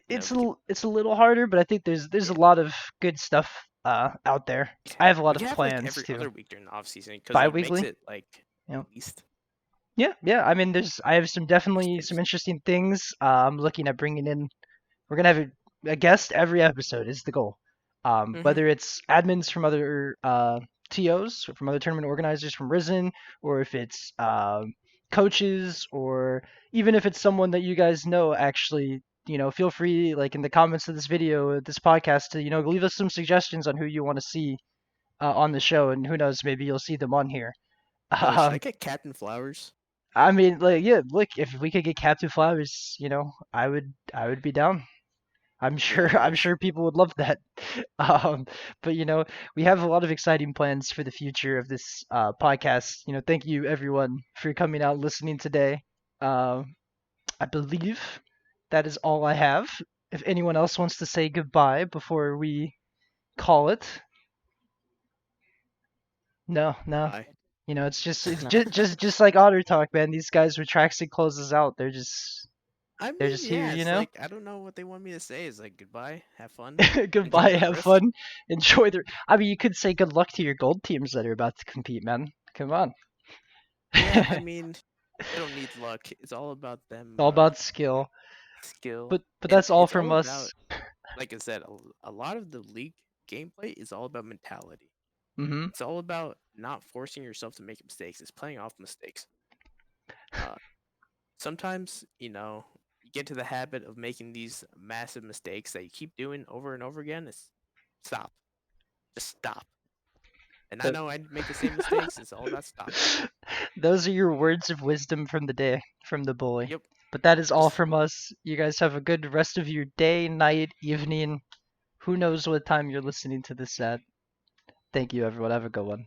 It's we it's a little harder, but I think there's a lot of good stuff out there. I have a lot we of could have, like, plans every too. other week during the off season because Bi-weekly? it makes it like Yep. at least. Yeah. I mean, I have some definitely It's- some interesting things. I'm looking at bringing in. We're gonna have a guest every episode is the goal. Mhm. Whether it's admins from other TOs, or from other tournament organizers from Risen, or if it's coaches, or even if it's someone that you guys know, actually, you know, feel free, like in the comments of this video, this podcast, to leave us some suggestions on who you want to see on the show, and who knows, maybe you'll see them on here. Oh, should I Um, get Captain Flowers? I mean, like, yeah, look, if we could get Captain Flowers, I would be down. I'm sure people would love that. But we have a lot of exciting plans for the future of this podcast. Thank you everyone for coming out listening today. I believe that is all I have. If anyone else wants to say goodbye before we call it. No. Bye. It's just No. just like Otter Talk, man. These guys when Traxxon closes out, they're just I mean, They're just here, yeah, you it's know? like, I don't know what they want me to say. It's like goodbye, have fun. goodbye, the have rift. fun, enjoy the. I mean, you could say good luck to your gold teams that are about to compete, man. Come on. Yeah, I mean, they don't need luck. It's all about them. All about skill. skill. But And that's all it's from all us. Like I said, a lot of the league gameplay is all about mentality. Mm-hmm. It's all about not forcing yourself to make mistakes. It's playing off mistakes. Sometimes, you get into the habit of making these massive mistakes that you keep doing over and over again. It's stop. Just stop. And I But- know I make the same mistakes. It's all about stop. Those are your words of wisdom from the day, from the bully. Yep. But that is all Just- from us. You guys have a good rest of your day, night, evening. Who knows what time you're listening to this at. Thank you, everyone. Have a good one.